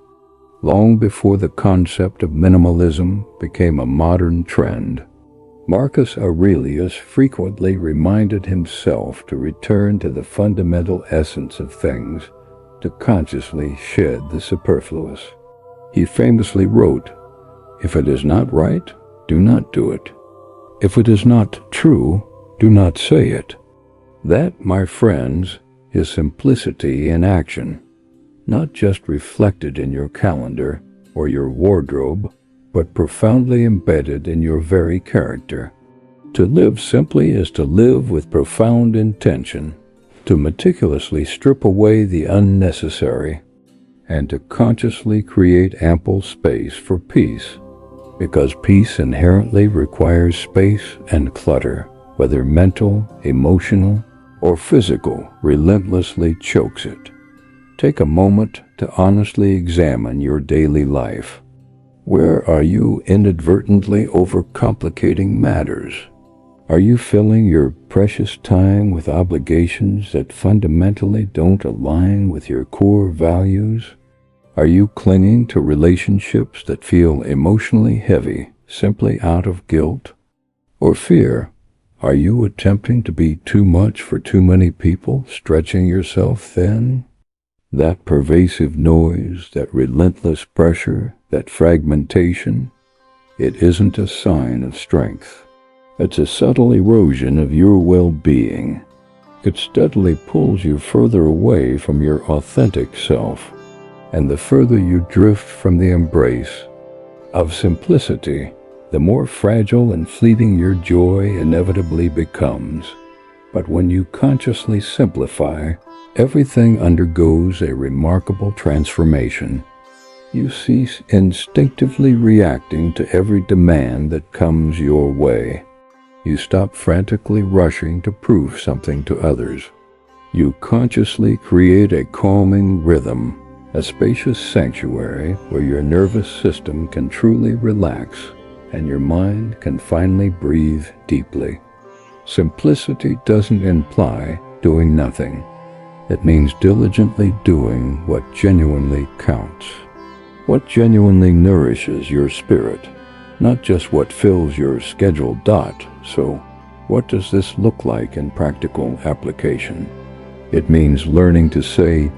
long before the concept of minimalism became a modern trend. Marcus Aurelius frequently reminded himself to return to the fundamental essence of things, to consciously shed the superfluous. He famously wrote, "If it is not right, do not do it. If it is not true, do not say it." That, my friends, is simplicity in action, not just reflected in your calendar or your wardrobe, but profoundly embedded in your very character. To live simply is to live with profound intention, to meticulously strip away the unnecessary, and to consciously create ample space for peace, because peace inherently requires space, and clutter, whether mental, emotional, or physical, relentlessly chokes it. Take a moment to honestly examine your daily life. Where are you inadvertently overcomplicating matters? Are you filling your precious time with obligations that fundamentally don't align with your core values? Are you clinging to relationships that feel emotionally heavy simply out of guilt or fear? Are you attempting to be too much for too many people, stretching yourself thin? That pervasive noise, that relentless pressure, that fragmentation, it isn't a sign of strength. It's a subtle erosion of your well-being. It steadily pulls you further away from your authentic self, and the further you drift from the embrace of simplicity, the more fragile and fleeting your joy inevitably becomes. But when you consciously simplify, everything undergoes a remarkable transformation. You cease instinctively reacting to every demand that comes your way. You stop frantically rushing to prove something to others. You consciously create a calming rhythm, a spacious sanctuary where your nervous system can truly relax and your mind can finally breathe deeply. Simplicity doesn't imply doing nothing. It means diligently doing what genuinely counts, what genuinely nourishes your spirit, not just what fills your scheduled dot. So, what does this look like in practical application? It means learning to say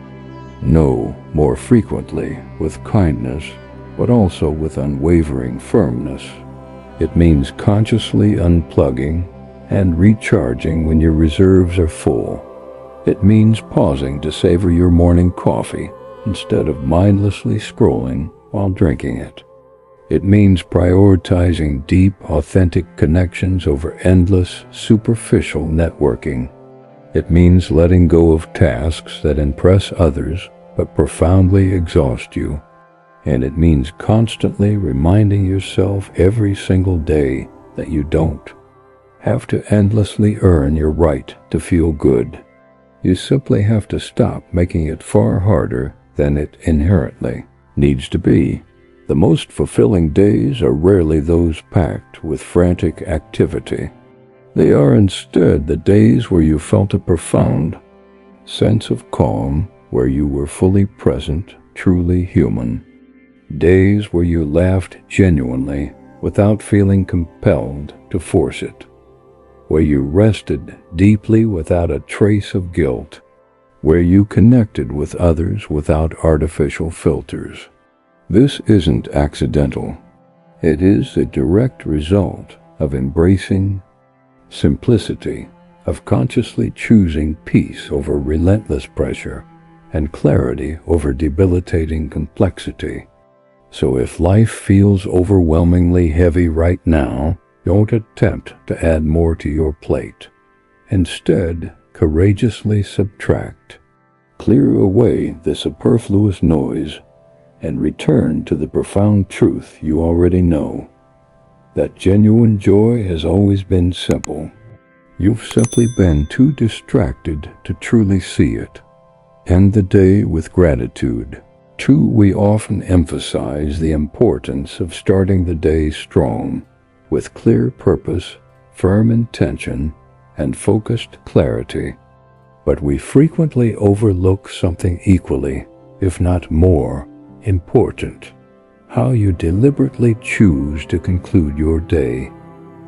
no more frequently with kindness, but also with unwavering firmness. It means consciously unplugging and recharging when your reserves are full. It means pausing to savor your morning coffee instead of mindlessly scrolling while drinking it. It means prioritizing deep, authentic connections over endless, superficial networking. It means letting go of tasks that impress others but profoundly exhaust you. And it means constantly reminding yourself every single day that you don't have to endlessly earn your right to feel good. You simply have to stop making it far harder than it inherently needs to be. The most fulfilling days are rarely those packed with frantic activity. They are instead the days where you felt a profound sense of calm, where you were fully present, truly human. Days where you laughed genuinely without feeling compelled to force it. Where you rested deeply without a trace of guilt. Where you connected with others without artificial filters. This isn't accidental. It is a direct result of embracing simplicity, of consciously choosing peace over relentless pressure and clarity over debilitating complexity. So if life feels overwhelmingly heavy right now, don't attempt to add more to your plate. Instead, courageously subtract. Clear away the superfluous noise and return to the profound truth you already know. That genuine joy has always been simple. You've simply been too distracted to truly see it. End the day with gratitude. Too, we often emphasize the importance of starting the day strong, with clear purpose, firm intention, and focused clarity. But we frequently overlook something equally, if not more, important: how you deliberately choose to conclude your day.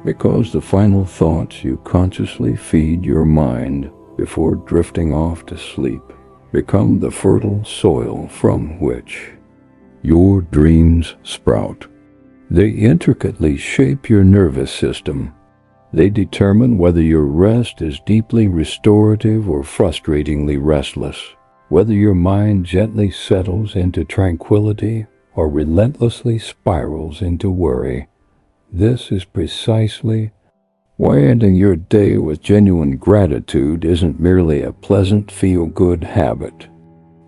Because the final thoughts you consciously feed your mind before drifting off to sleep become the fertile soil from which your dreams sprout. They intricately shape your nervous system. They determine whether your rest is deeply restorative or frustratingly restless, whether your mind gently settles into tranquility or relentlessly spirals into worry. This is precisely why ending your day with genuine gratitude isn't merely a pleasant feel-good habit.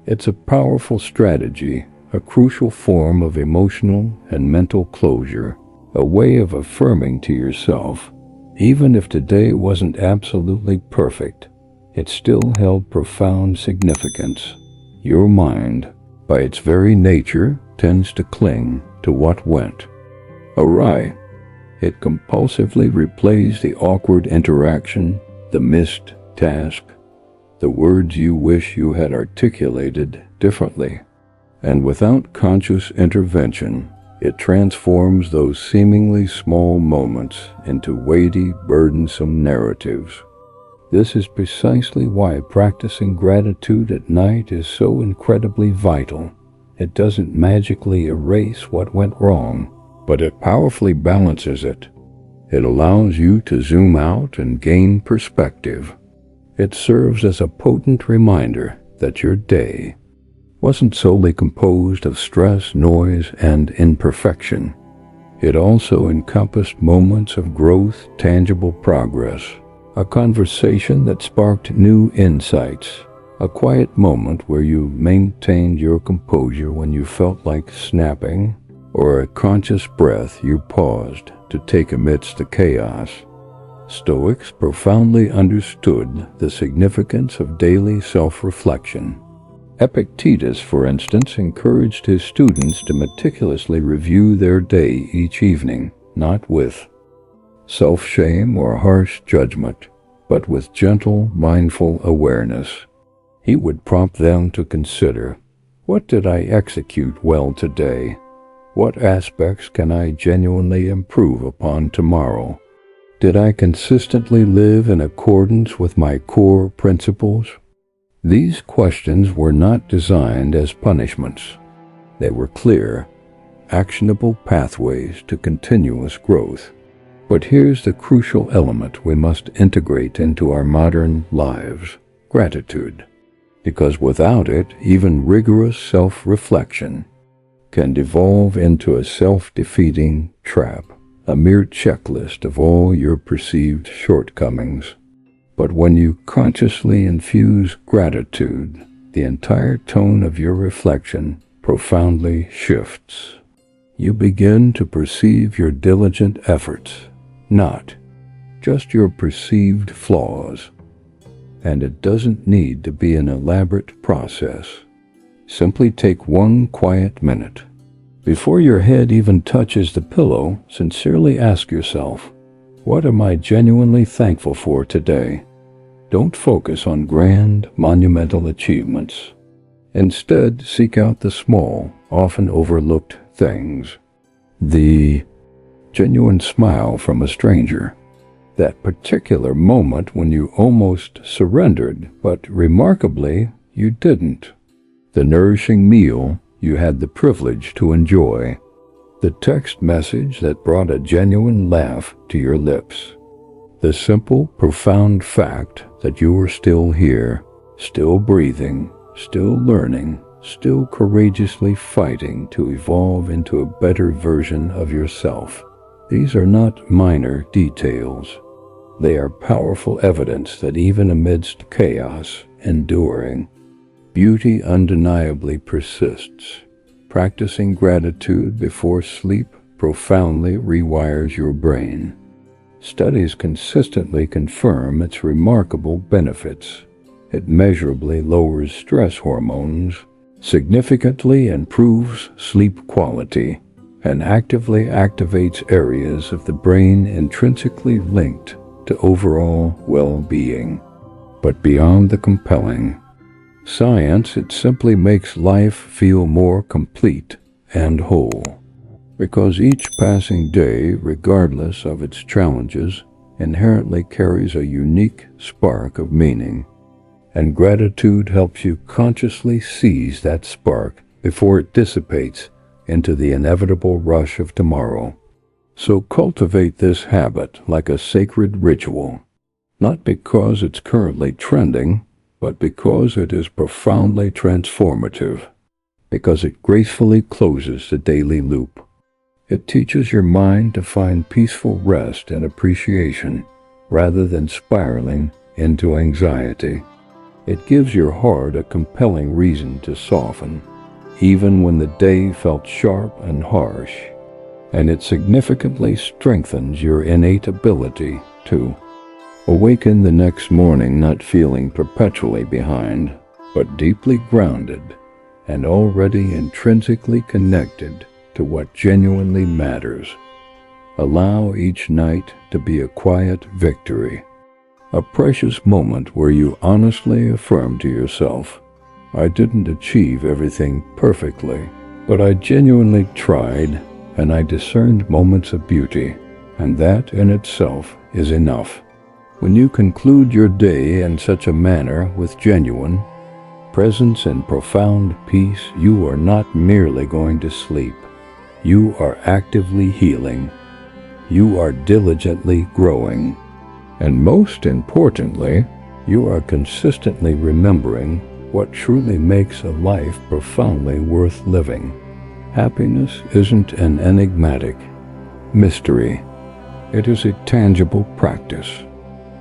It's a powerful strategy, a crucial form of emotional and mental closure, a way of affirming to yourself, even if today wasn't absolutely perfect, it still held profound significance. Your mind, by its very nature, tends to cling to what went awry. It compulsively replays the awkward interaction, the missed task, the words you wish you had articulated differently. And without conscious intervention, it transforms those seemingly small moments into weighty, burdensome narratives. This is precisely why practicing gratitude at night is so incredibly vital. It doesn't magically erase what went wrong, but it powerfully balances it. It allows you to zoom out and gain perspective. It serves as a potent reminder that your day wasn't solely composed of stress, noise, and imperfection. It also encompassed moments of growth, tangible progress, a conversation that sparked new insights, A quiet moment where you maintained your composure when you felt like snapping, or a conscious breath you paused to take amidst the chaos. Stoics profoundly understood the significance of daily self-reflection. Epictetus, for instance, encouraged his students to meticulously review their day each evening, not with self-shame or harsh judgment, but with gentle, mindful awareness. He would prompt them to consider, what did I execute well today? What aspects can I genuinely improve upon tomorrow? Did I consistently live in accordance with my core principles? These questions were not designed as punishments. They were clear, actionable pathways to continuous growth. But here's the crucial element we must integrate into our modern lives: gratitude. Because without it, even rigorous self-reflection can devolve into a self-defeating trap, a mere checklist of all your perceived shortcomings. But when you consciously infuse gratitude, the entire tone of your reflection profoundly shifts. You begin to perceive your diligent efforts, not just your perceived flaws. And it doesn't need to be an elaborate process. Simply take one quiet minute. Before your head even touches the pillow, sincerely ask yourself, what am I genuinely thankful for today? Don't focus on grand, monumental achievements. Instead, seek out the small, often overlooked things. The genuine smile from a stranger. That particular moment when you almost surrendered, but remarkably, you didn't. The nourishing meal you had the privilege to enjoy. The text message that brought a genuine laugh to your lips. The simple, profound fact that you are still here, still breathing, still learning, still courageously fighting to evolve into a better version of yourself. These are not minor details. They are powerful evidence that even amidst chaos, enduring, beauty undeniably persists. Practicing gratitude before sleep profoundly rewires your brain. Studies consistently confirm its remarkable benefits. It measurably lowers stress hormones, significantly improves sleep quality, and actively activates areas of the brain intrinsically linked to overall well-being. But beyond the compelling science, it simply makes life feel more complete and whole. Because each passing day, regardless of its challenges, inherently carries a unique spark of meaning. And gratitude helps you consciously seize that spark before it dissipates into the inevitable rush of tomorrow. So cultivate this habit like a sacred ritual, not because it's currently trending, but because it is profoundly transformative, because it gracefully closes the daily loop. It teaches your mind to find peaceful rest and appreciation, rather than spiraling into anxiety. It gives your heart a compelling reason to soften, even when the day felt sharp and harsh. And it significantly strengthens your innate ability to awaken the next morning not feeling perpetually behind, but deeply grounded and already intrinsically connected to what genuinely matters. Allow each night to be a quiet victory, a precious moment where you honestly affirm to yourself, I didn't achieve everything perfectly, but I genuinely tried, and I discerned moments of beauty, and that in itself is enough. When you conclude your day in such a manner with genuine presence and profound peace, you are not merely going to sleep. You are actively healing. You are diligently growing. And most importantly, you are consistently remembering what truly makes a life profoundly worth living. Happiness isn't an enigmatic mystery. It is a tangible practice.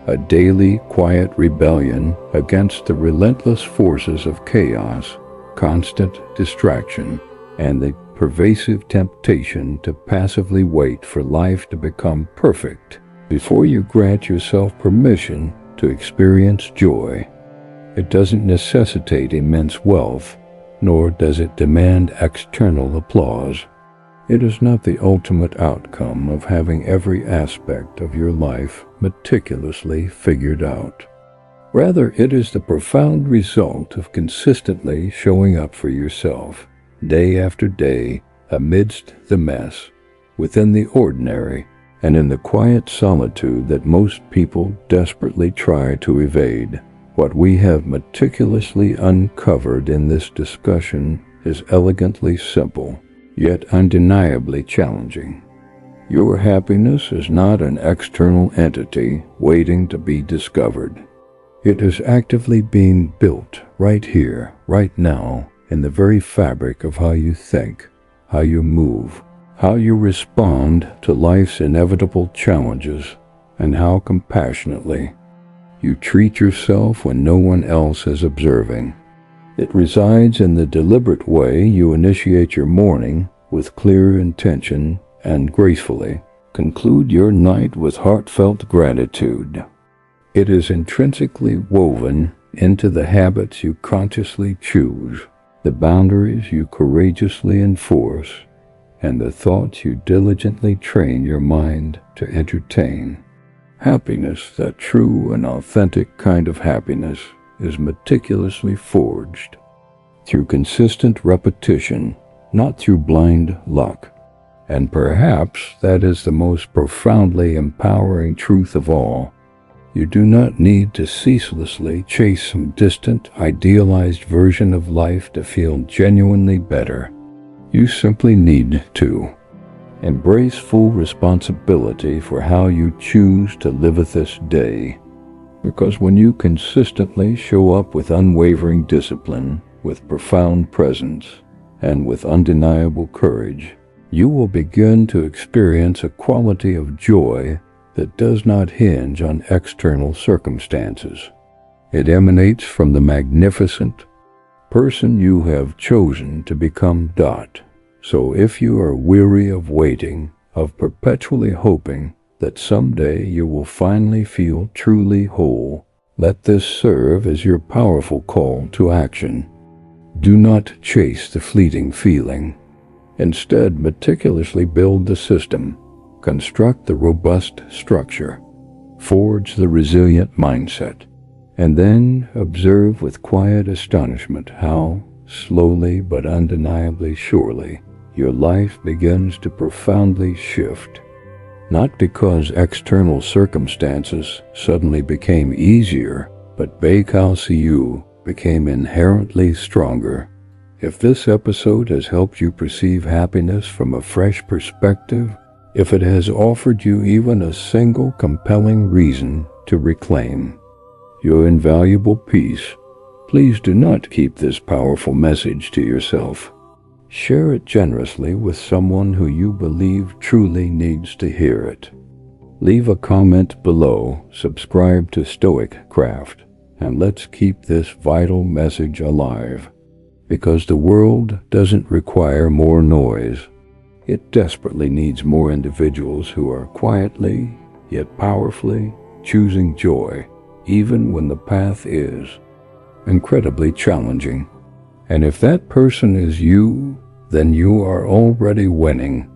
a daily, quiet rebellion against the relentless forces of chaos, constant distraction, and the pervasive temptation to passively wait for life to become perfect before you grant yourself permission to experience joy. It doesn't necessitate immense wealth, nor does it demand external applause. It is not the ultimate outcome of having every aspect of your life meticulously figured out. Rather, it is the profound result of consistently showing up for yourself, day after day, amidst the mess, within the ordinary, and in the quiet solitude that most people desperately try to evade. What we have meticulously uncovered in this discussion is elegantly simple, yet undeniably challenging. Your happiness is not an external entity waiting to be discovered. It is actively being built right here, right now, in the very fabric of how you think, how you move, how you respond to life's inevitable challenges, and how compassionately you treat yourself when no one else is observing. It resides in the deliberate way you initiate your morning with clear intention and gracefully conclude your night with heartfelt gratitude. It is intrinsically woven into the habits you consciously choose, the boundaries you courageously enforce, and the thoughts you diligently train your mind to entertain. Happiness, that true and authentic kind of happiness, is meticulously forged through consistent repetition, not through blind luck. And perhaps that is the most profoundly empowering truth of all. You do not need to ceaselessly chase some distant, idealized version of life to feel genuinely better. You simply need to embrace full responsibility for how you choose to live this day. Because when you consistently show up with unwavering discipline, with profound presence, and with undeniable courage, you will begin to experience a quality of joy that does not hinge on external circumstances. It emanates from the magnificent person you have chosen to become. So if you are weary of waiting, of perpetually hoping that someday you will finally feel truly whole, let this serve as your powerful call to action. Do not chase the fleeting feeling. Instead, meticulously build the system, construct the robust structure, forge the resilient mindset, and then observe with quiet astonishment how, slowly but undeniably surely, your life begins to profoundly shift. Not because external circumstances suddenly became easier, but you became inherently stronger. If this episode has helped you perceive happiness from a fresh perspective, if it has offered you even a single compelling reason to reclaim your invaluable peace, please do not keep this powerful message to yourself. Share it generously with someone who you believe truly needs to hear it. Leave a comment below, subscribe to StoicCraft, and let's keep this vital message alive. Because the world doesn't require more noise. It desperately needs more individuals who are quietly, yet powerfully, choosing joy, even when the path is incredibly challenging. And if that person is you, then you are already winning.